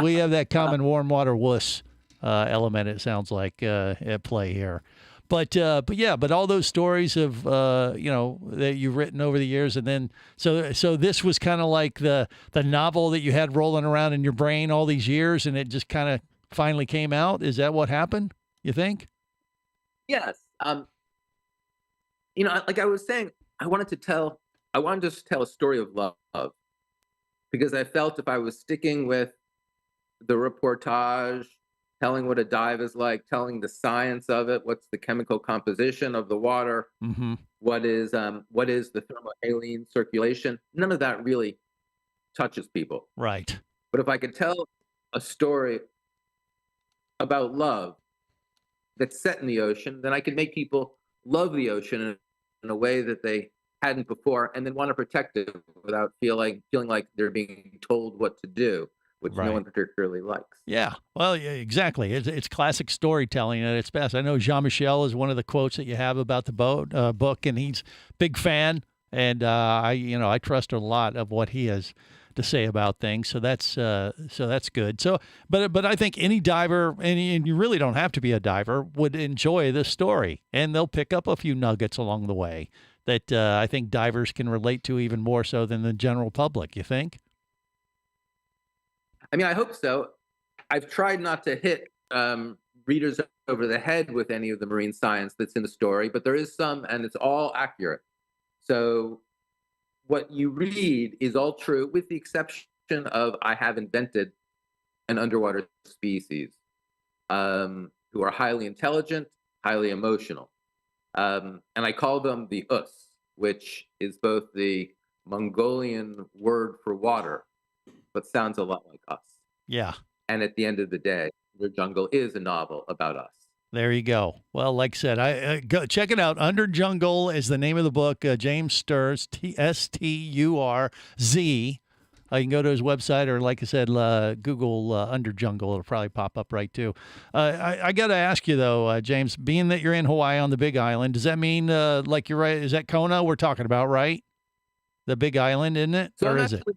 We have that common warm water wuss element, it sounds like, at play here. But all those stories of that you've written over the years, and then so this was kind of like the novel that you had rolling around in your brain all these years, and it just kind of finally came out. Is that what happened, you think? Yes. Like I was saying, I wanted to tell a story of love. because I felt if I was sticking with the reportage, telling what a dive is like, telling the science of it, what's the chemical composition of the water, Mm-hmm. what is the thermohaline circulation, none of that really touches people. Right. But if I could tell a story about love that's set in the ocean, then I could make people love the ocean in a way that they hadn't before, and then want to protect it without feeling like they're being told what to do, which no one particularly likes. Yeah. Well, yeah, exactly. It's classic storytelling at its best. I know Jean-Michel is one of the quotes that you have about the book, and he's a big fan. And I trust a lot of what he has to say about things. So that's good. So, but I think any diver, and you really don't have to be a diver, would enjoy this story, and they'll pick up a few nuggets along the way that I think divers can relate to even more so than the general public. You think? I mean, I hope so. I've tried not to hit readers over the head with any of the marine science that's in the story, but there is some, and it's all accurate. So what you read is all true, with the exception of I have invented an underwater species who are highly intelligent, highly emotional. And I call them the Us, which is both the Mongolian word for water, but sounds a lot like us. Yeah. And at the end of the day, The Jungle is a novel about us. There you go. Well, like I said, go check it out. Under Jungle is the name of the book. James Sturz, Sturz. You can go to his website, or like I said, Google Under Jungle. It'll probably pop up right too. I got to ask you though, James, being that you're in Hawaii on the Big Island, does that mean like you're right? Is that Kona we're talking about, right? The Big Island, isn't it? So or I'm is actually,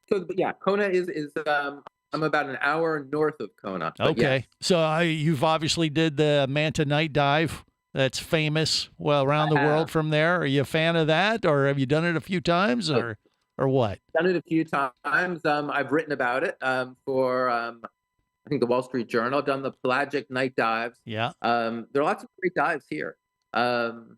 So yeah, Kona is I'm about an hour north of Kona. Okay. Yes. So you've obviously did the Manta night dive. That's famous around the world from there. Are you a fan of that, or have you done it a few times, or what? Done it a few times. I've written about it for I think the Wall Street Journal. I've done the pelagic night dives. Yeah. There are lots of great dives here. And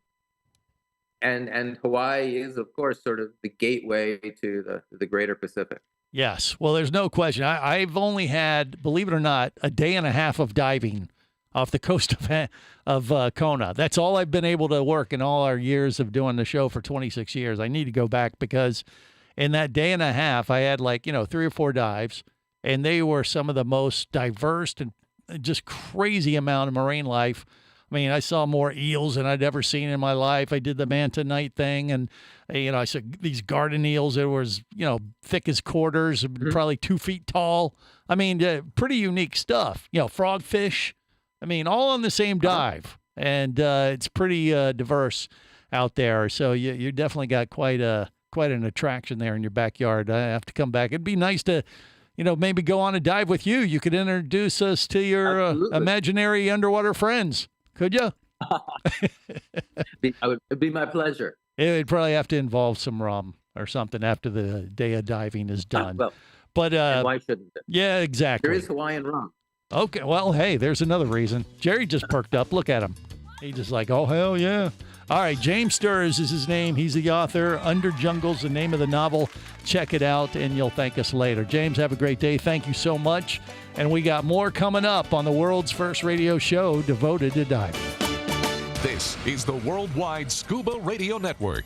Hawaii is, of course, sort of the gateway to the greater Pacific. Yes. Well, there's no question. I've only had, believe it or not, a day and a half of diving off the coast of Kona. That's all I've been able to work in all our years of doing the show for 26 years. I need to go back, because in that day and a half, I had 3 or 4 dives, and they were some of the most diverse and just crazy amount of marine life. I mean, I saw more eels than I'd ever seen in my life. I did the Manta night thing, and I saw these garden eels that was thick as quarters, probably 2 feet tall. I mean, pretty unique stuff. Frogfish. I mean, all on the same dive, and it's pretty diverse out there. So you definitely got quite an attraction there in your backyard. I have to come back. It'd be nice to, maybe go on a dive with you. You could introduce us to your imaginary underwater friends. Could you? It'd be my pleasure. It would probably have to involve some rum or something after the day of diving is done. But why shouldn't it? Yeah, exactly. There is Hawaiian rum. Okay, well, hey, there's another reason. Jerry just perked up. Look at him. He's just like, oh, hell yeah. All right, James Sturz is his name. He's the author. Under Jungle's the name of the novel. Check it out, and you'll thank us later. James, have a great day. Thank you so much. And we got more coming up on the world's first radio show devoted to diving. This is the Worldwide Scuba Radio Network.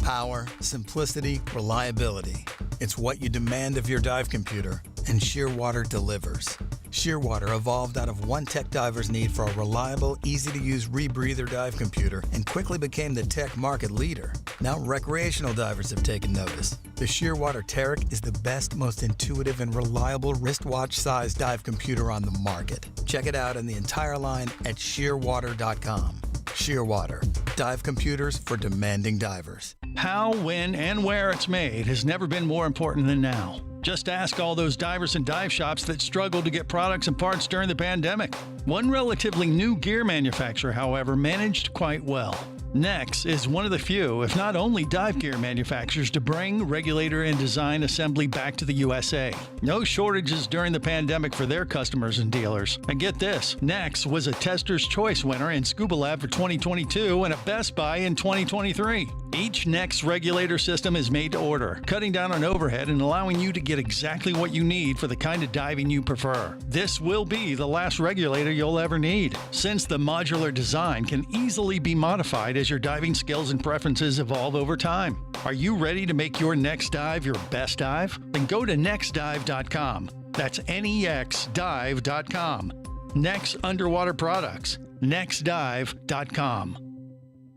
Power, simplicity, reliability. It's what you demand of your dive computer, and Shearwater delivers. Shearwater evolved out of one tech diver's need for a reliable, easy-to-use rebreather dive computer and quickly became the tech market leader. Now recreational divers have taken notice. The Shearwater Taric is the best, most intuitive, and reliable wristwatch-sized dive computer on the market. Check it out in the entire line at shearwater.com. Shearwater, dive computers for demanding divers. How, when, and where it's made has never been more important than now. Just ask all those divers and dive shops that struggled to get products and parts during the pandemic. One relatively new gear manufacturer, however, managed quite well. Nex is one of the few, if not only, dive gear manufacturers to bring regulator and design assembly back to the USA. No shortages during the pandemic for their customers and dealers. And get this, Nex was a Tester's Choice winner in Scuba Lab for 2022 and a Best Buy in 2023. Each Next regulator system is made to order, cutting down on overhead and allowing you to get exactly what you need for the kind of diving you prefer. This will be the last regulator you'll ever need, since the modular design can easily be modified as your diving skills and preferences evolve over time. Are you ready to make your next dive your best dive? Then go to nextdive.com. That's nexdive.com. Next Underwater Products. nextdive.com.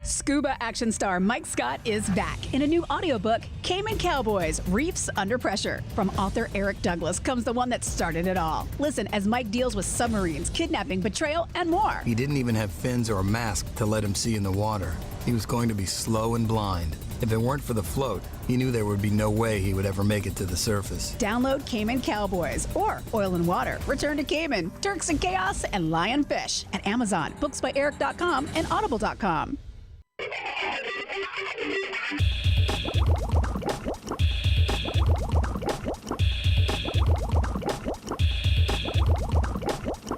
Scuba action star Mike Scott is back in a new audiobook, Cayman Cowboys, Reefs Under Pressure. From author Eric Douglas comes the one that started it all. Listen as Mike deals with submarines, kidnapping, betrayal, and more. He didn't even have fins or a mask to let him see in the water. He was going to be slow and blind. If it weren't for the float, he knew there would be no way he would ever make it to the surface. Download Cayman Cowboys or Oil and Water, Return to Cayman, Turks and Chaos, and Lionfish at Amazon, booksbyeric.com, and audible.com.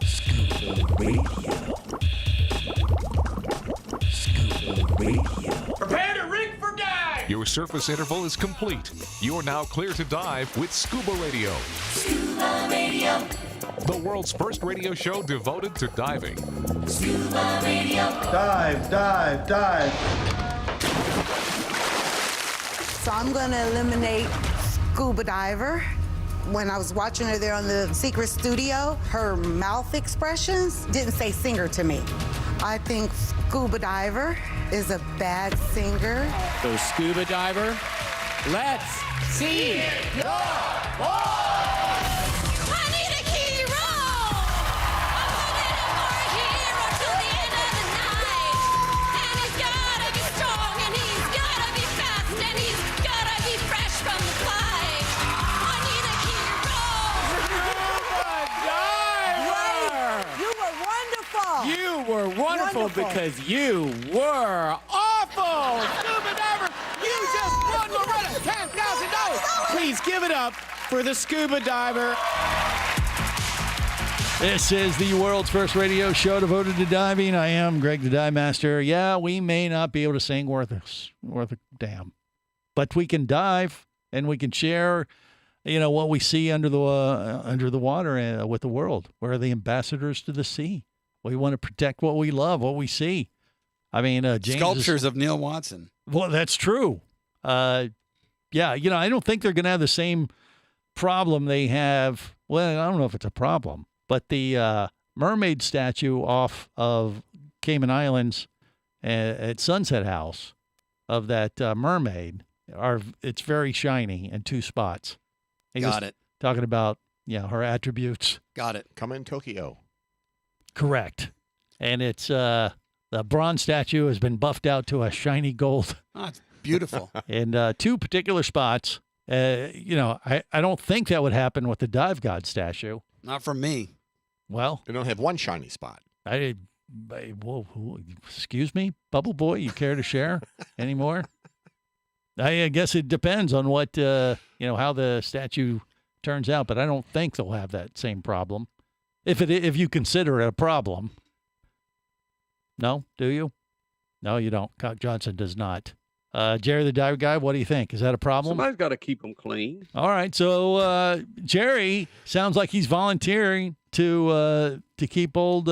Scuba Radio. Scuba Radio. Prepare to rig for dive! Your surface interval is complete. You're now clear to dive with Scuba Radio. Scuba Radio. The world's first radio show devoted to diving. Scuba Radio. Dive, dive, dive. So I'm going to eliminate Scuba Diver. When I was watching her there on the Secret Studio, her mouth expressions didn't say singer to me. I think Scuba Diver is a bad singer. So Scuba Diver, let's see your voice! I need a hero! I'm looking for a hero till the end of the night. And he's gotta be strong, and he's gotta be fast, and he's gotta be fresh from the fight. I need a hero! You were wonderful. You were wonderful because you were awful! Scuba Diver, you just won Loretta $10,000! Please give it up for the Scuba Diver. This is the world's first radio show devoted to diving. I am Greg the Dive Master. Yeah, we may not be able to sing worth a damn, but we can dive and we can share, what we see under the water with the world. We're the ambassadors to the sea. We want to protect what we love, what we see. I mean, James Sculptures of Neil Watson. Well, that's true. Yeah, I don't think they're going to have the same problem they have. Well, I don't know if it's a problem, but the mermaid statue off of Cayman Islands at Sunset House of that mermaid it's very shiny in two spots. Got it. Talking about her attributes. Got it. Come in Tokyo. Correct. And it's the bronze statue has been buffed out to a shiny gold. Oh, it's beautiful. In two particular spots. I don't think that would happen with the dive god statue. Not for me. Well, They don't have one shiny spot. Excuse me, Bubble Boy, you care to share anymore? I guess it depends on what how the statue turns out, but I don't think they'll have that same problem. If you consider it a problem. No, do you? No, you don't. Cock Johnson does not. Jerry the Dive Guy, what do you think? Is that a problem? Somebody's got to keep them clean. All right, so Jerry sounds like he's volunteering to keep old.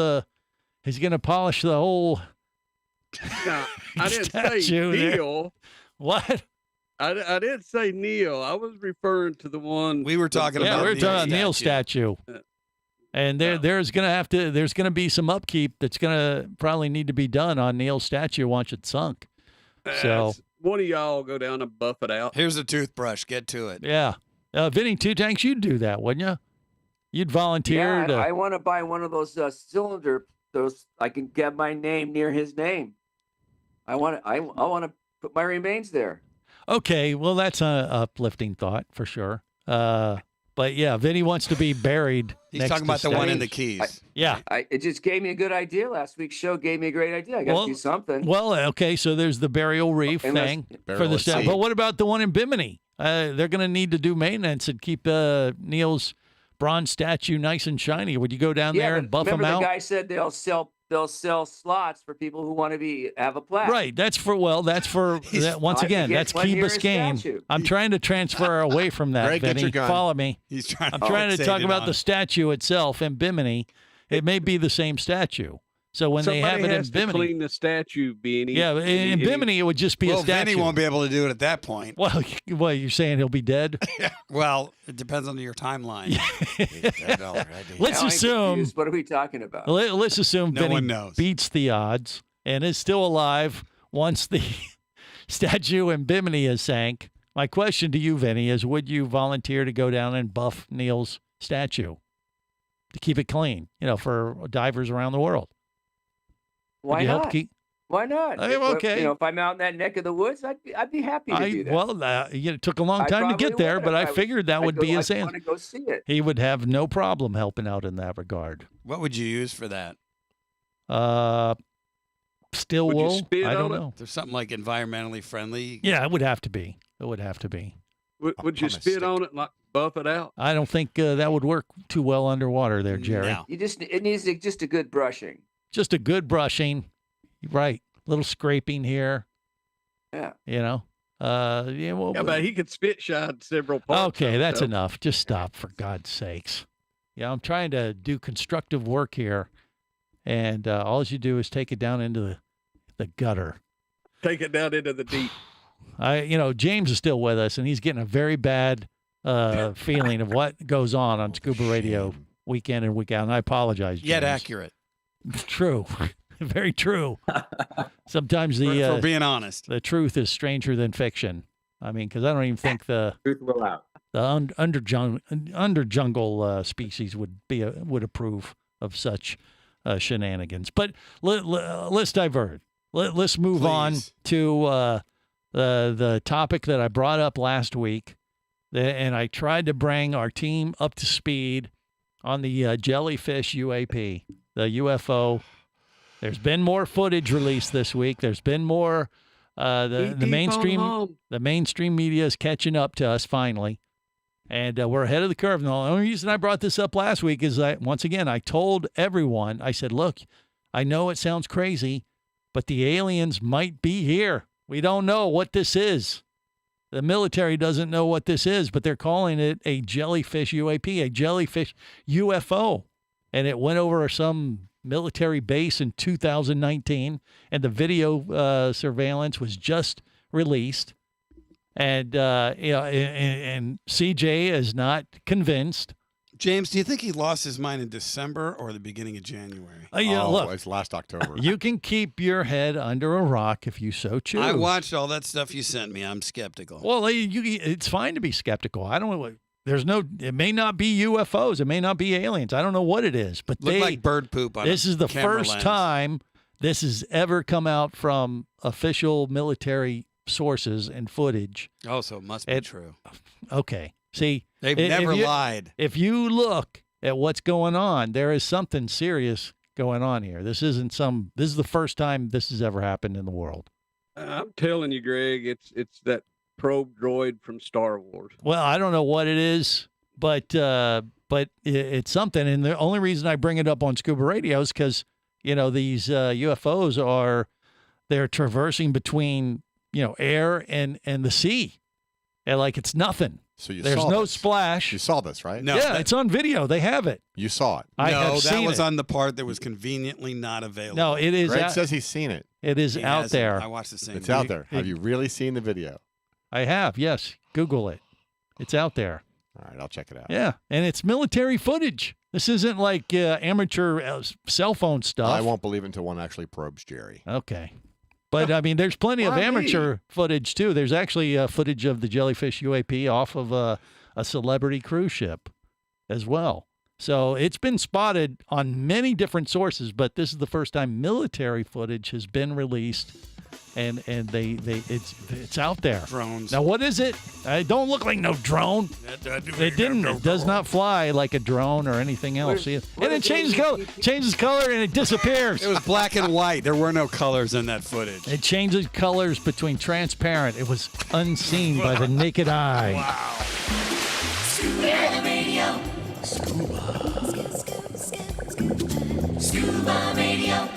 He's going to polish the whole. Now, I didn't say statue there. Neil. What? I didn't say Neil. I was referring to the one we were talking about. Yeah, we were talking about Neil's statue. And there's going to be some upkeep that's going to probably need to be done on Neil's statue once it's sunk. So one of y'all go down and buff it out. Here's a toothbrush. Get to it. Yeah. Vinny Two Tanks, you'd do that, wouldn't you? You'd volunteer. Yeah, I want to buy one of those cylinder. Those I can get my name near his name. I want to put my remains there. Okay, well that's an uplifting thought for sure. But yeah, Vinny wants to be buried. He's talking about the one in the Keys. Yeah. It just gave me a good idea. Last week's show gave me a great idea. I got to do something. Well, okay, so there's the burial reef thing for the staff. But what about the one in Bimini? They're going to need to do maintenance and keep Neil's bronze statue nice and shiny. Would you go down there and buff them out? Remember the guy said they'll sell they'll sell slots for people who want to have a plaque. Right. That's for once again, that's Key Biscayne. I'm trying to transfer away from that, Greg, get Vinny. your gun. Follow me. He's trying. I'm trying to talk about the statue. statue itself in Bimini. It may be the same statue. So when Somebody they have it in has to Bimini, clean the statue, Benny. yeah, in Bimini it would just be a statue. Vinny won't be able to do it at that point. Well, you're saying he'll be dead? Well, it depends on your timeline. Let's assume. Confused. What are we talking about? Let's assume No Vinny one knows. beats the odds and is still alive once the statue in Bimini is sank. My question to you, Vinny, is: would you volunteer to go down and buff Neil's statue to keep it clean? For divers around the world. Why Would you help not? keep? Why not? Okay. If I'm out in that neck of the woods, I'd be happy to do that. Well, it took a long time to get there, but I figured that would be his answer. I want to go see it. He would have no problem helping out in that regard. What would you use for that? Steel Would you wool? spit I don't on it? know. There's something like environmentally friendly. Yeah, it would have to be. It would have to be. Would you spit on it and like buff it out? I don't think that would work too well underwater there, Jerry. No. It needs just a good brushing. Just a good brushing. Right. Little scraping here. Yeah. Yeah, well, but he could spit shine several parts. okay, of that's it. enough. Just stop, for God's sakes. Yeah, I'm trying to do constructive work here, and all you do is take it down into the gutter. Take it down into the deep. James is still with us, and he's getting a very bad feeling of what goes on Scuba Radio week in and week out, and I apologize, James. Yet accurate. True. Very true. Sometimes For being honest, the truth is stranger than fiction. I mean, because I don't even think the Truth will out. under jungle species would approve of such shenanigans. But let's divert. Let's move on to the topic that I brought up last week, and I tried to bring our team up to speed on the jellyfish UAP, the UFO. There's been more footage released this week. There's been more. The mainstream media is catching up to us finally, and we're ahead of the curve. And the only reason I brought this up last week is once again I told everyone. I said, "Look, I know it sounds crazy, but the aliens might be here. We don't know what this is. The military doesn't know what this is, but they're calling it a jellyfish UAP, a jellyfish UFO, and it went over some military base in 2019, and the video surveillance was just released, and and CJ is not convinced. James, do you think he lost his mind in December or the beginning of January? Look, it's last October. You can keep your head under a rock if you so choose. I watched all that stuff you sent me. I'm skeptical. Well, it's fine to be skeptical. I don't know. It may not be UFOs. It may not be aliens. I don't know what it is, but Looked like bird poop on this is the camera first lens. time this has ever come out from official military sources and footage. Oh, so it must be true. Okay. See, They've never lied. If you look at what's going on, there is something serious going on here. This is the first time this has ever happened in the world. I'm telling you, Greg, it's that probe droid from Star Wars. Well, I don't know what it is, but it's something. And the only reason I bring it up on Scuba Radio is because, these UFOs they're traversing between, air and the sea. And it's nothing. So there's no splash. You saw this, right? No. Yeah, it's on video. They have it. You saw it. I have that seen was it. on the part that was conveniently not available. No, it is. Greg says he's seen it. It is He out hasn't. there. I watched the same. It's out there. Have you really seen the video? I have. Yes. Google it. It's out there. All right, I'll check it out. Yeah, and it's military footage. This isn't like amateur cell phone stuff. I won't believe it until one actually probes Jerry. Okay. But, I mean, there's plenty of amateur footage, too. There's actually footage of the jellyfish UAP off of a celebrity cruise ship as well. So it's been spotted on many different sources, but this is the first time military footage has been released, and it's out there. Drones. Now, what is it? It don't look like no drone. It does not fly like a drone or anything else. And it changes color and it disappears. It was black and white. There were no colors in that footage. It changes colors between transparent. It was unseen by the naked eye. Wow. Scuba Radio. Scuba Radio.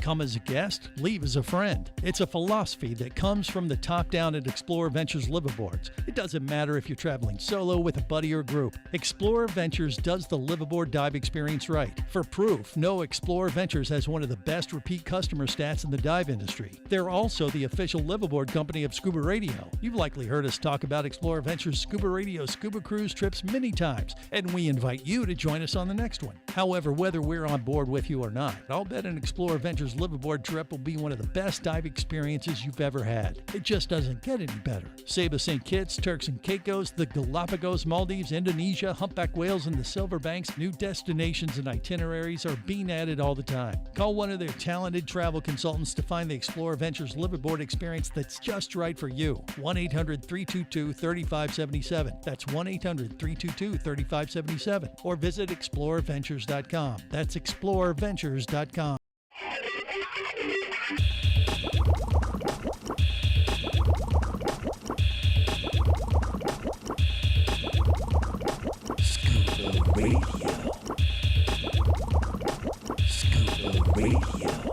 Come as a guest, leave as a friend. It's a philosophy that comes from the top down at Explorer Ventures liveaboards. It doesn't matter if you're traveling solo, with a buddy, or group. Explorer Ventures does the liveaboard dive experience right. For proof, know Explorer Ventures has one of the best repeat customer stats in the dive industry. They're also the official liveaboard company of ScubaRadio. You've likely heard us talk about Explorer Ventures ScubaRadio scuba cruise trips many times, and we invite you to join us on the next one. However, whether we're on board with you or not, I'll bet an Explorer Ventures liveaboard trip will be one of the best dive experiences you've ever had. It just doesn't get any better. Saba St. Kitts, Turks and Caicos, the Galapagos, Maldives, Indonesia, humpback whales, and the Silver Banks, new destinations and itineraries are being added all the time. Call one of their talented travel consultants to find the Explorer Ventures liveaboard experience that's just right for you. 1-800-322-3577. That's 1-800-322-3577. Or visit explorerventures.com. That's explorerventures.com.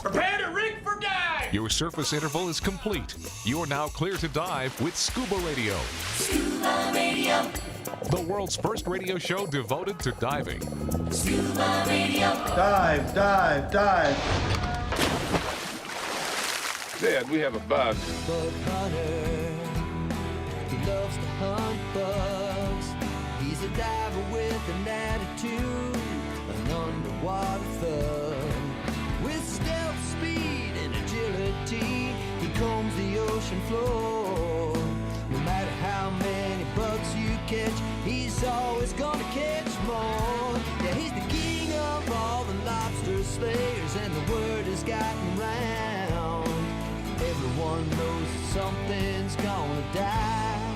Prepare to rig for dive! Your surface interval is complete. You're now clear to dive with Scuba Radio. Scuba Radio. The world's first radio show devoted to diving. Scuba Radio. Dive, dive, dive. Dad, we have a bug. Bug hunter, he loves to hunt bugs. He's a diver with an attitude, an underwater thug. With stealth, speed, and agility, he combs the ocean floor. No matter how many bugs you catch, he's always gonna catch more. Yeah, he's the king of all the lobster slayers, and the word has gotten round. Everyone knows something's gonna die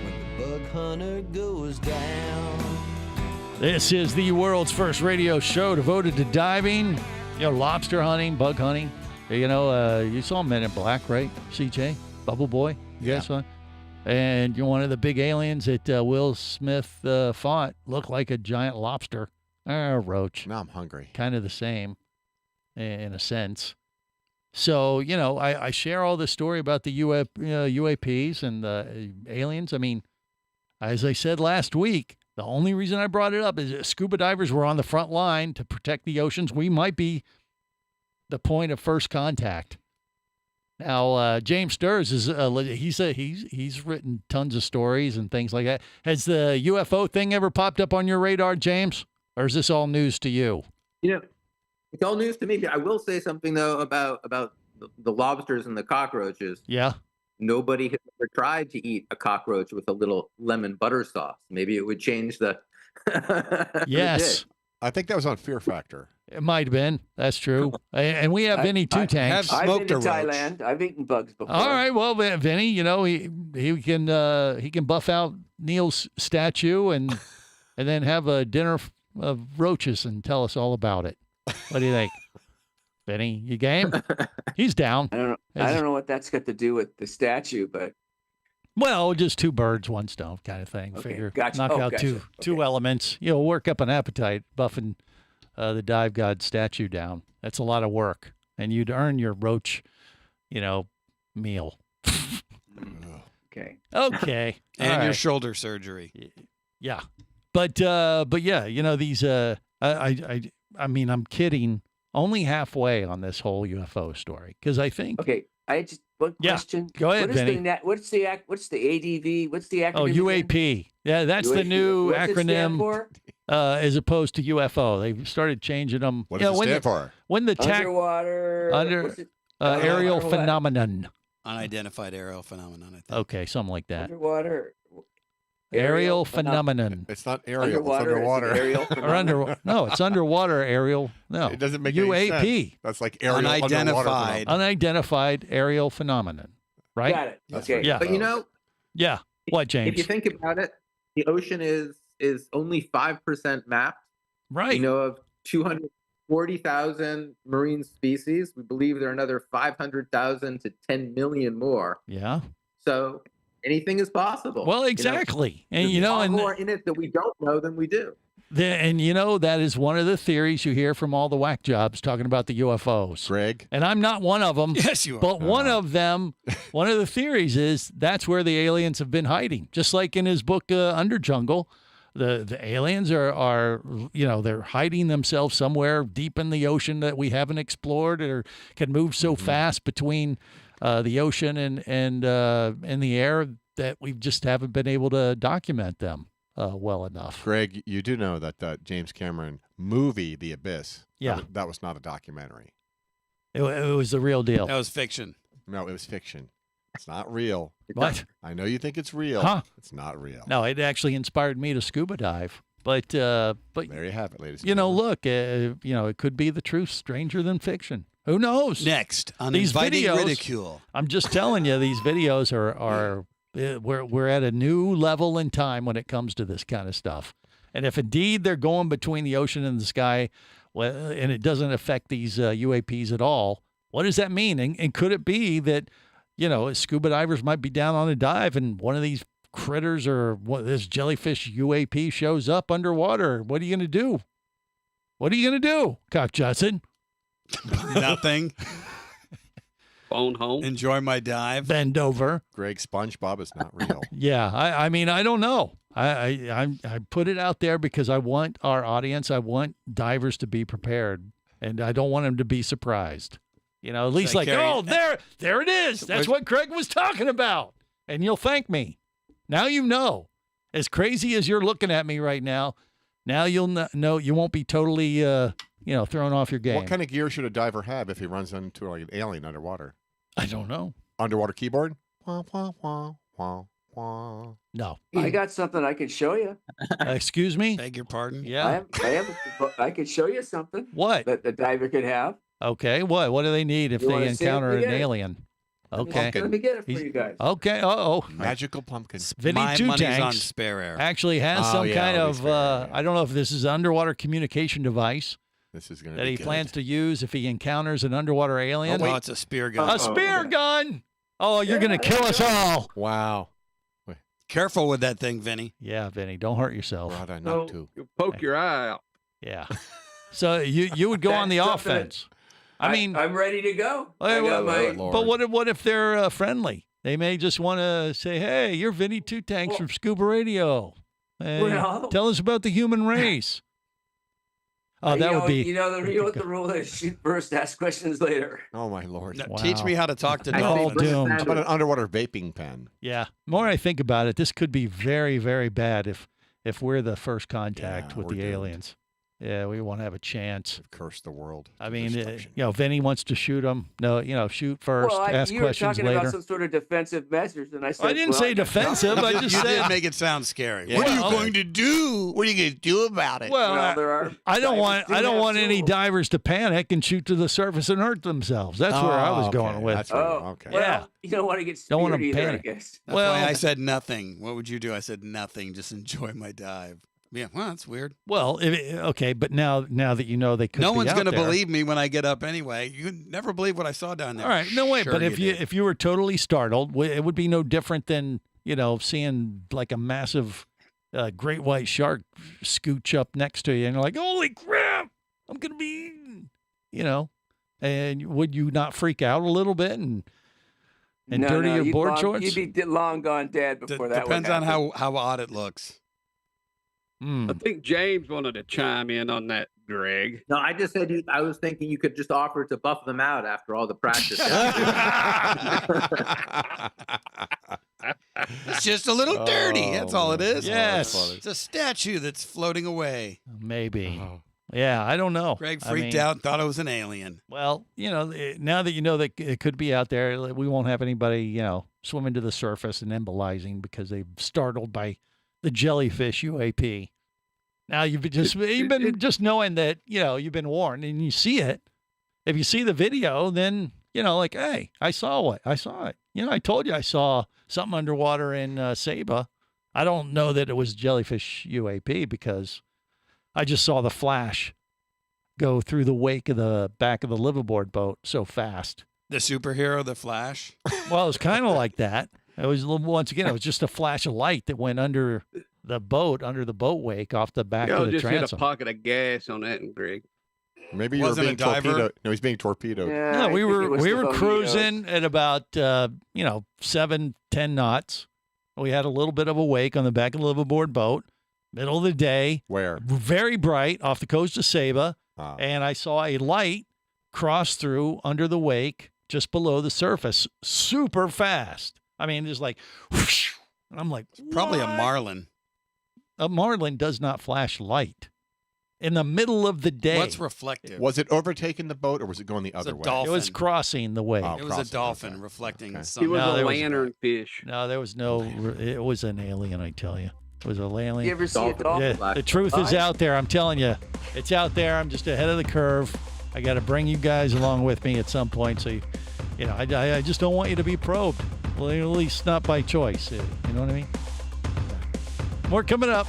when the bug hunter goes down. This is the world's first radio show devoted to diving, lobster hunting, bug hunting. You saw Men in Black, right, CJ? Bubble Boy? You guys saw? And one of the big aliens that Will Smith fought looked like a giant lobster. Roach. Now I'm hungry. Kind of the same in a sense. So, I share all this story about the UAPs and the aliens. I mean, as I said last week, the only reason I brought it up is that scuba divers were on the front line to protect the oceans. We might be the point of first contact. Now, James Sturz he's written tons of stories and things like that. Has the UFO thing ever popped up on your radar, James? Or is this all news to you? It's all news to me. I will say something though about the lobsters and the cockroaches. Yeah. Nobody has ever tried to eat a cockroach with a little lemon butter sauce. Maybe it would change the. Yes. I think that was on Fear Factor. It might have been. That's true. And we have Vinny Two Tanks. I've been to Thailand. I've eaten bugs before. All right. Well, Vinny, he can buff out Neil's statue and then have a dinner of roaches and tell us all about it. What do you think, Vinny? You game? He's down. I don't know what that's got to do with the statue, but well, just two birds, one stone kind of thing. Okay, Figure gotcha. knock out two elements. Work up an appetite, buffing the dive god statue down. That's a lot of work, and you'd earn your roach, meal. Okay. Okay. And All your right. shoulder surgery. Yeah. But yeah, these I mean, I'm kidding only halfway on this whole UFO story because I think one question. Go ahead, Vinny. What's the ADV? What's the acronym? Oh, UAP. Yeah, that's the new What's it stand acronym for? As opposed to UFO. They've started changing them. What does it stand for? When the Underwater. what's it? Aerial phenomenon. Unidentified aerial phenomenon, I think. Okay, something like that. Underwater. Aerial phenomenon. It's not aerial. Underwater, It's underwater. is it aerial Or phenomenon? no, it's underwater aerial. No, It doesn't make any UAP. sense. That's like aerial Unidentified. underwater phenomenon. Unidentified aerial phenomenon. Right? Got it. That's Okay. right. Yeah. But Yeah. What, James? if you think about it, the ocean is only 5% mapped. Right. Of 240,000 marine species, we believe there are another 500,000 to 10 million more. Yeah. So anything is possible. Well, exactly. And there's a lot more in it that we don't know than we do. And you know, that is one of the theories you hear from all the whack jobs talking about the UFOs. Greg? And I'm not one of them. Yes, you are. But one of them, one of the theories is that's where the aliens have been hiding. Just like in his book, Under Jungle, the aliens are, you know, they're hiding themselves somewhere deep in the ocean that we haven't explored or can move so fast between the ocean and the air that we just haven't been able to document them well enough. Greg, you do know that James Cameron movie, The Abyss, Yeah. that was not a documentary. It was the real deal. That was fiction. No, it was fiction. It's not real. What? I know you think it's real. Huh? It's not real. No, it actually inspired me to scuba dive. But there you have it, ladies and you know, look, you know, it could be the truth stranger than fiction. Who knows? Next, on These Inviting videos, Ridicule. I'm just telling you, these videos are we're at a new level in time when it comes to this kind of stuff. And if indeed they're going between the ocean and the sky, well, and it doesn't affect these UAPs at all, what does that mean? And could it be that, you know, scuba divers might be down on a dive and one of these critters or this jellyfish UAP shows up underwater? What are you going to do? What are you going to do, Cock Johnson? Nothing. Phone home. Enjoy my dive. Bend over. Greg, SpongeBob is not real. Yeah, I mean, I don't know. I put it out there because I want our audience, I want divers to be prepared, and I don't want them to be surprised. You know, at least like, oh, there it is. That's what Craig was talking about. And you'll thank me. Now you know. As crazy as you're looking at me right now, now you'll know you won't be totally, you know, thrown off your game. What kind of gear should a diver have if he runs into like an alien underwater? I don't know. Underwater keyboard? Wah, wah, wah, wah, wah. No. I got something I can show you. Excuse me? Beg your pardon? Yeah. I can show you something. What? That the diver could have. Okay. What do they need if You they wanna see it? encounter Let me an get it. alien? Okay. Let me get it for you guys. Okay. Uh-oh. Magical pumpkin. Vinny My Two money's on Tanks spare air. actually has some kind it'll be of, spare air, I don't know if this is an underwater communication device This is going to that be he good. plans to use if he encounters an underwater alien. Oh, it's a spear gun. A spear gun! Oh, you're going to kill us all. Wow. Careful with that thing, Vinny. Yeah, Vinny, don't hurt yourself. Right, I No, know too. you poke your eye out. Yeah. So you would go on the That's something offense. I mean, I'm ready to go. Hey, I got my- but what if they're friendly? They may just want to say, "Hey, you're Vinny Two Tanks from Scuba Radio. Hey, Well- tell us about the human race." Oh, that would be. You know what the rule is: shoot first, ask questions later. Oh, my Lord. Now, teach me how to talk to We're all dolphins. doomed. How about an underwater vaping pen? Yeah. More I think about it, this could be very, very bad if we're the first contact Yeah, with we're the doomed. aliens. Yeah, we won't have a chance. Curse the world. I to mean, destruction. you know, Vinny wants to shoot him. No, you know, shoot first, Well, ask you were questions talking later. about some sort of defensive measures, and I said, I didn't well, say defensive. I just You said. did make it sound scary. Yeah. What are you Well, going to do? What are you going to do about it? Well, there are. I don't divers want. do I don't have want any tools. divers to panic and shoot to the surface and hurt themselves. That's where I was okay, going with. that's where- Oh, okay. well, Yeah. you don't want to get Don't want speared 'em either, panic. I guess. That's Well- why I said nothing. What would you do? I said nothing. Just enjoy my dive. Yeah, well, that's weird. Well, okay, but now that you know they could. No be one's out going to there. believe me when I get up anyway. You never believe what I saw down there. All right, no way. Sure But did. if you were totally startled, it would be no different than seeing like a massive great white shark scooch up next to you, and you're like, "Holy crap! I'm gonna be eaten!" And would you not freak out a little bit and dirty your you'd board shorts? You'd be long gone dead before that. Depends would on happen. how odd it looks. I think James wanted to chime in on that, Greg. No, I just said I was thinking you could just offer to buff them out after all the practice. It's just a little dirty. That's all it is. Yes. It's a statue that's floating away. Maybe. Yeah, I don't know. Greg I freaked mean, out, thought it was an alien. Well, now that you know that it could be out there, we won't have anybody, swimming to the surface and embolizing because they're startled by the jellyfish UAP. Now you've been just knowing that, you've been warned and you see it. If you see the video, then, like, hey, I saw it. I told you I saw something underwater in Saba. I don't know that it was jellyfish UAP because I just saw the flash go through the wake of the back of the liveaboard boat so fast. The superhero, the Flash. Well, it was kind of like that. It was once again, it was just a flash of light that went under the boat under the boat wake off the back of the just hit a transom. pocket of gas on that, and Greg. Maybe you were Wasn't a being diver? torpedoed. No, he's being torpedoed. No, we were cruising at about 7-10 knots. We had a little bit of a wake on the back of the liveaboard boat, middle of the day. Where? Very bright off the coast of Saba, Ah. and I saw a light cross through under the wake just below the surface, super fast. I mean, just like whoosh, and I'm like, Probably a "What?" marlin. A marlin does not flash light in the middle of the day. What's reflective? Was it overtaking the boat or was it going the other way? dolphin. It was crossing the wake. Oh, It was a crossing, dolphin okay. reflecting the He sun. was No, a there was- lanternfish. No, there was no. It was an alien, I tell you. It was an alien. You ever see a dolphin? Yeah, the truth is out there. I'm telling you, it's out there. I'm just ahead of the curve. I got to bring you guys along with me at some point. So, I just don't want you to be probed. Well, at least not by choice. You know what I mean? More coming up.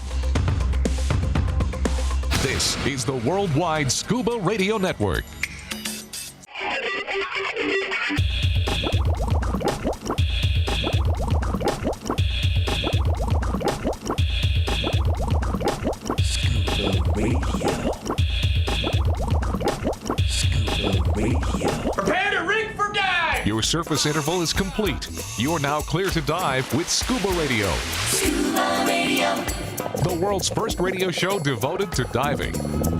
This is the Worldwide Scuba Radio Network. Prepare to rig for dive! Your surface interval is complete. You're now clear to dive with Scuba Radio. Scuba Radio. The world's first radio show devoted to diving.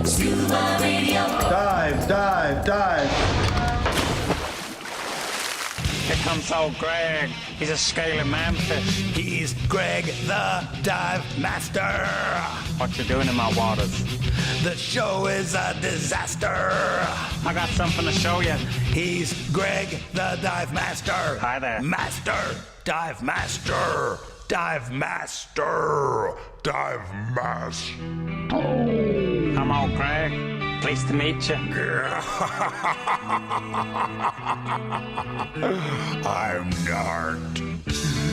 Scuba Radio. Dive, dive, dive. Here comes old Greg. He's a scaly manfish. He's Greg the Dive Master. What you doing in my waters? The show is a disaster. I got something to show you. He's Greg the Dive Master. Hi there. Master. Dive Master. Dive Master. Dive Master. I'm old Greg. Pleased to meet you. I'm Nart.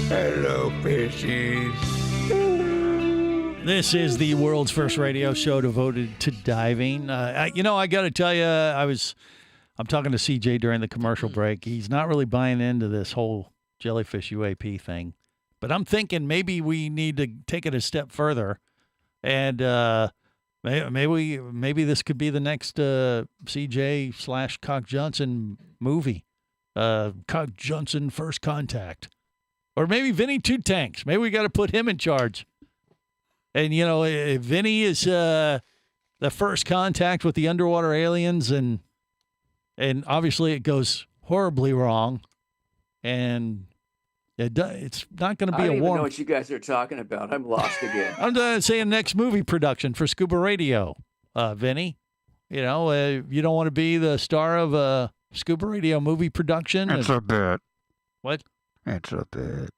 Hello, fishies. This is the world's first radio show devoted to diving. I got to tell you, I'm talking to CJ during the commercial break. He's not really buying into this whole jellyfish UAP thing, but I'm thinking maybe we need to take it a step further, and maybe this could be the next CJ/Cock Johnson movie, Cock Johnson First Contact, or maybe Vinny Two Tanks. Maybe we got to put him in charge. And, Vinny is the first contact with the underwater aliens, and obviously it goes horribly wrong, and it's not going to be I a don't even warm. know what you guys are talking about. I'm lost again. I'm saying next movie production for Scuba Radio, Vinny. You don't want to be the star of a Scuba Radio movie production. It's a bit. What? It's a bit.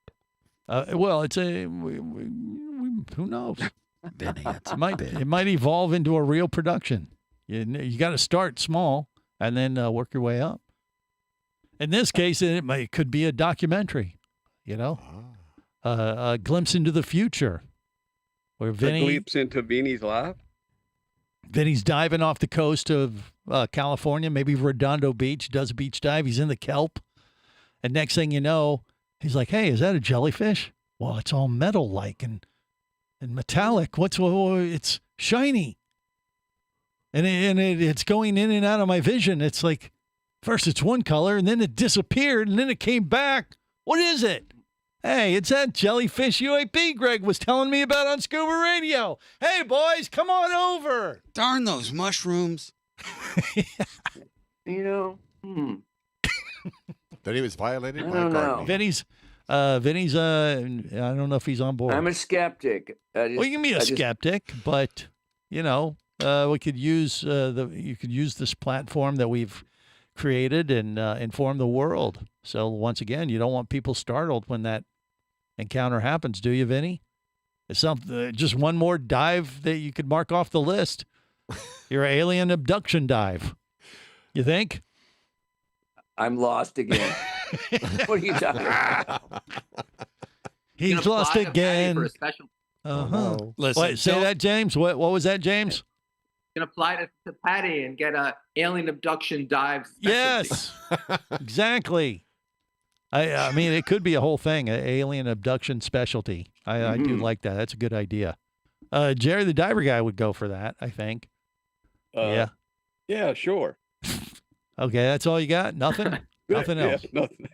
Well, it's a. Who knows? Vinny, it's a bit. It might evolve into a real production. You got to start small and then work your way up. In this case, it could be a documentary. A glimpse into the future, where A Vinny glimpse into Vinny's life. Vinny's diving off the coast of California, maybe Redondo Beach, does a beach dive. He's in the kelp, and next thing you know, he's like, "Hey, is that a jellyfish?" Well, it's all metal-like and metallic. It's shiny. And it's going in and out of my vision. It's like, first it's one color, and then it disappeared, and then it came back. What is it? Hey, it's that jellyfish UAP Greg was telling me about on Scuba Radio. Hey, boys, come on over. Darn those mushrooms. Then he was violated I by don't know. gardening. Vinny's, I don't know if he's on board. I'm a skeptic. You can be a skeptic, but we could use you could use this platform that we've created and inform the world. So once again, you don't want people startled when that encounter happens, do you, Vinny? It's just one more dive that you could mark off the list. Your alien abduction dive. You think? I'm lost again. What are you talking about? He's lost again. For a special, Listen, Wait, say that, James. What was that, James? can apply to Patty and get a alien abduction dive specialty. Yes, exactly. I mean, it could be a whole thing, an alien abduction specialty. I do like that. That's a good idea. Jerry the Diver Guy would go for that, I think. Yeah. Yeah, sure. Okay, that's all you got? Nothing? Nothing Yeah, else? nothing.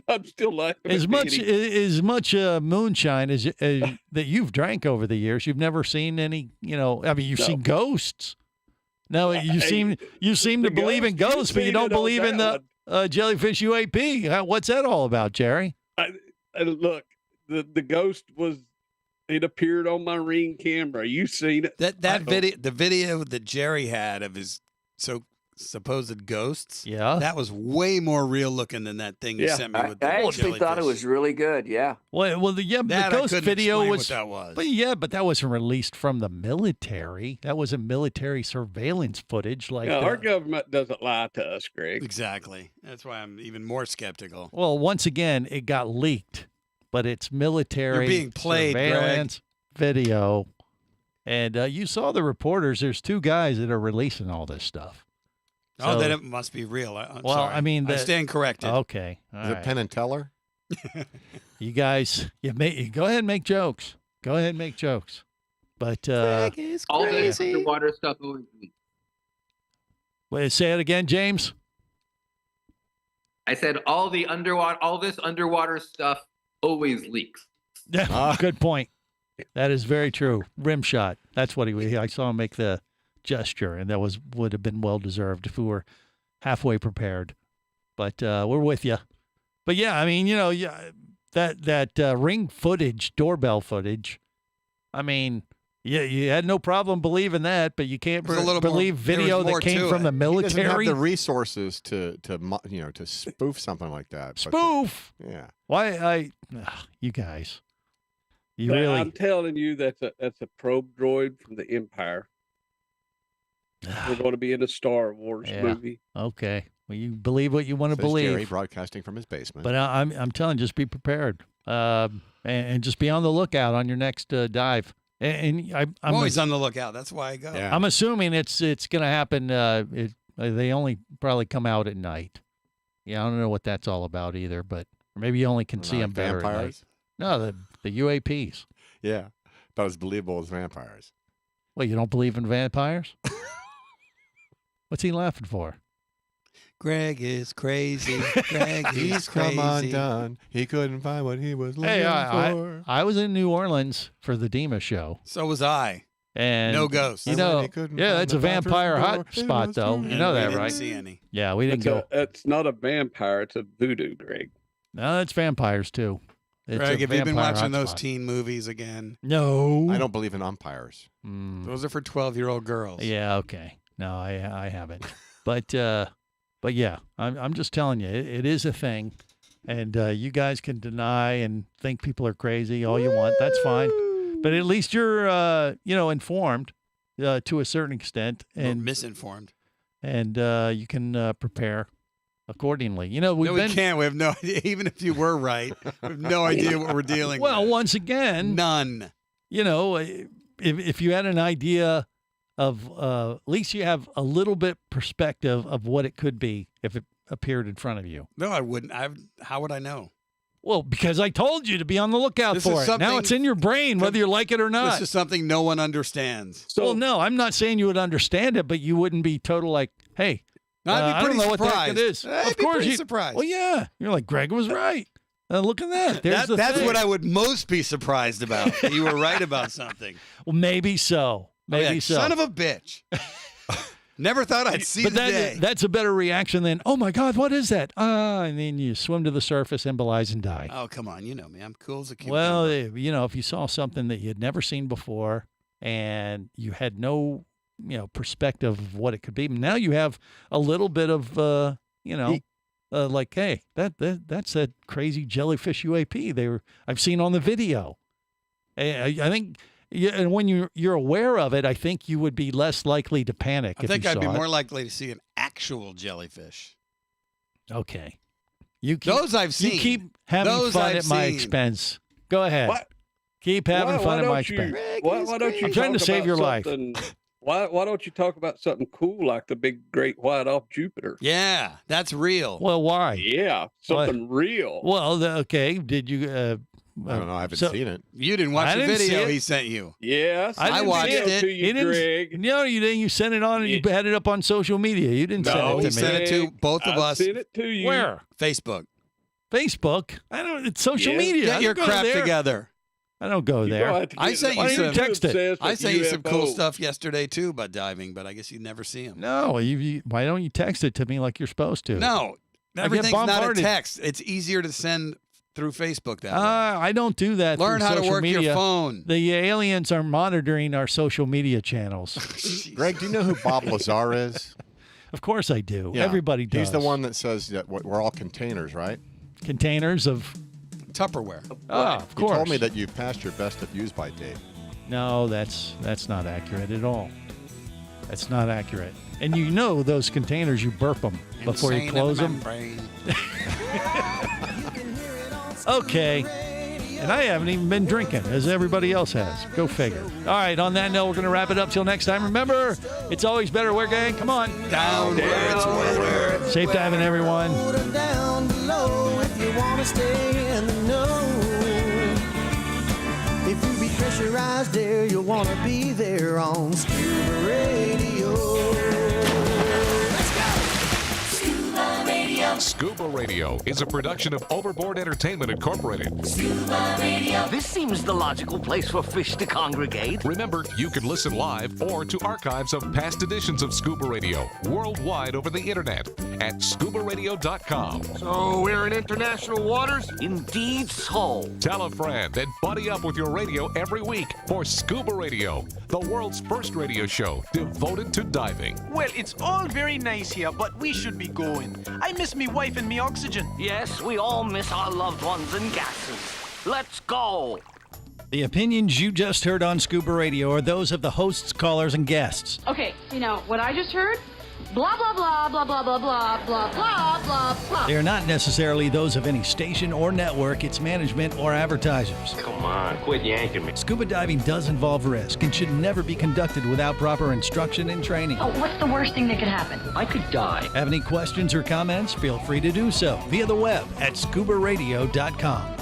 I'm still laughing. As at much Petey. as much moonshine as that you've drank over the years, you've never seen any. I mean, you've seen ghosts. No, you seem to believe in ghosts, but you don't believe in the jellyfish UAP. What's that all about, Jerry? Look, the ghost it appeared on my Ring camera. You seen it? That video, the video that Jerry had of his supposed ghosts. Yeah, that was way more real looking than that thing you sent me with the I actually thought it was really good. Yeah. Well, the ghost video was. What that was. But that wasn't released from the military. That wasn't military surveillance footage. Like our government doesn't lie to us, Greg. Exactly. That's why I'm even more skeptical. Well, once again, it got leaked, but it's military. You're being played, surveillance video, and you saw the reporters. There's two guys that are releasing all this stuff. Oh, then it must be real. I'm well, sorry. I mean, I stand corrected. Okay, Is it Penn and Teller? You guys, you go ahead and make jokes. Go ahead and make jokes. But all the underwater stuff always leaks. Wait, say it again, James. I said all this underwater stuff always leaks. Yeah, good point. That is very true. Rim shot. That's what I saw him make the gesture, and that would have been well deserved if we were halfway prepared. But we're with you. But yeah, I mean, that Ring footage, doorbell footage. I mean, you had no problem believing that, but you can't believe video that came from the military. He doesn't have the resources to spoof something like that. Spoof? Yeah. Why you guys? You really? I'm telling you, that's a probe droid from the Empire. We're going to be in a Star Wars movie. Okay. Well, you believe what you want to believe. Jerry broadcasting from his basement. But I'm telling you, just be prepared, and just be on the lookout on your next dive. And I'm always on the lookout. That's why I go. Yeah. I'm assuming it's going to happen. They only probably come out at night. Yeah, I don't know what that's all about either, but maybe you only can see them better at night. Vampires? No, the UAPs. Yeah, but as believable as vampires. Well, you don't believe in vampires? What's he laughing for? Greg is crazy. Greg He's come undone. He couldn't find what he was looking for. I was in New Orleans for the Dima show. So was I. And no ghosts. That's a vampire hot spot, though. You know that, right? Didn't see any. Yeah, we didn't go. It's not a vampire. It's a voodoo, Greg. No, it's vampires, too. Greg, have you been watching those teen movies again? No. I don't believe in umpires. Those are for 12-year-old girls. Yeah, okay. No, I haven't. But yeah, I'm just telling you, it is a thing, and you guys can deny and think people are crazy all you want. That's fine, but at least you're informed to a certain extent, and misinformed, and you can prepare accordingly. We can't. We have no idea. Even if you were right, we have no idea what we're dealing with. Well, once again, none. If you had an idea of at least you have a little bit perspective of what it could be if it appeared in front of you. No, I wouldn't. How would I know? Well, because I told you to be on the lookout for it. Now it's in your brain, whether you like it or not. This is something no one understands. Well, no, I'm not saying you would understand it, but you wouldn't be total like, hey, I don't know what the heck it is. Of course, you're surprised. Well, yeah, you're like, Greg was right. Look at that. That's what I would most be surprised about. That you were right about something. Well, maybe so. Maybe so. Son of a bitch. Never thought I'd see the day. That's a better reaction than, oh, my God, what is that? And then you swim to the surface, embolize, and die. Oh, come on. You know me. I'm cool as a cucumber. Well, if you saw something that you had never seen before and you had no, perspective of what it could be, now you have a little bit of, like, hey, that's that crazy jellyfish UAP I've seen on the video. I think... Yeah, and when you're aware of it, I think you would be less likely to panic. I think I'd be more likely to see an actual jellyfish. Okay, those I've seen. You keep having fun at my expense. Go ahead. What? Keep having fun at my expense. Why don't you? I'm trying to save your life. Why don't you talk about something cool like the big great white off Jupiter? Yeah, that's real. Well, why? Yeah, something real. Well, okay. Did you? I don't know. I haven't seen it. You didn't watch the video he sent you. Yes, I watched it. To you, Greg. No, you didn't. You sent it on and you had it up on social media. You didn't send it to me. He sent it to both of us. I sent it to you. Where? Facebook. Facebook? I don't. It's social Yes. media. Get your crap together. I don't go there. I sent Why you don't some. text it? I sent you some cool stuff yesterday too about diving, but I guess you never see them. No, why don't you text it to me like you're supposed to? No, I get everything's not a bombarded. text. It's easier to send through Facebook that way. I don't do that. Learn through how to social work media. your phone. The aliens are monitoring our social media channels. Greg, do you know who Bob Lazar is? Of course I do. Yeah. Everybody does. He's the one that says that we're all containers, right? Containers of Tupperware. Of course. You told me that you've passed your best of use by date. No, that's not accurate at all. That's not accurate. And you know those containers, you burp them before you close them. Okay. And I haven't even been drinking, as everybody else has. Go figure. All right, on that note, we're going to wrap it up till next time. Remember, it's always better where, gang? Come on. Down where it's wetter. Safe diving, everyone. Down below if you want to stay in the know. If you be pressurized there, you'll want to be there on Scuba Radio. Scuba Radio is a production of Overboard Entertainment Incorporated. Scuba Radio. This seems the logical place for fish to congregate. Remember, you can listen live or to archives of past editions of Scuba Radio worldwide over the internet at ScubaRadio.com. So we're in international waters? Indeed so. Tell a friend and buddy up with your radio every week for Scuba Radio, the world's first radio show devoted to diving. Well, it's all very nice here, but we should be going. I miss me wife and me oxygen. Yes, we all miss our loved ones and gases. Let's go. The opinions you just heard on Scuba Radio are those of the hosts, callers, and guests. Okay, what I just heard? Blah, blah, blah, blah, blah, blah, blah, blah, blah, blah, blah. They are not necessarily those of any station or network, its management, or advertisers. Come on, quit yanking me. Scuba diving does involve risk and should never be conducted without proper instruction and training. Oh, what's the worst thing that could happen? I could die. Have any questions or comments? Feel free to do so via the web at ScubaRadio.com.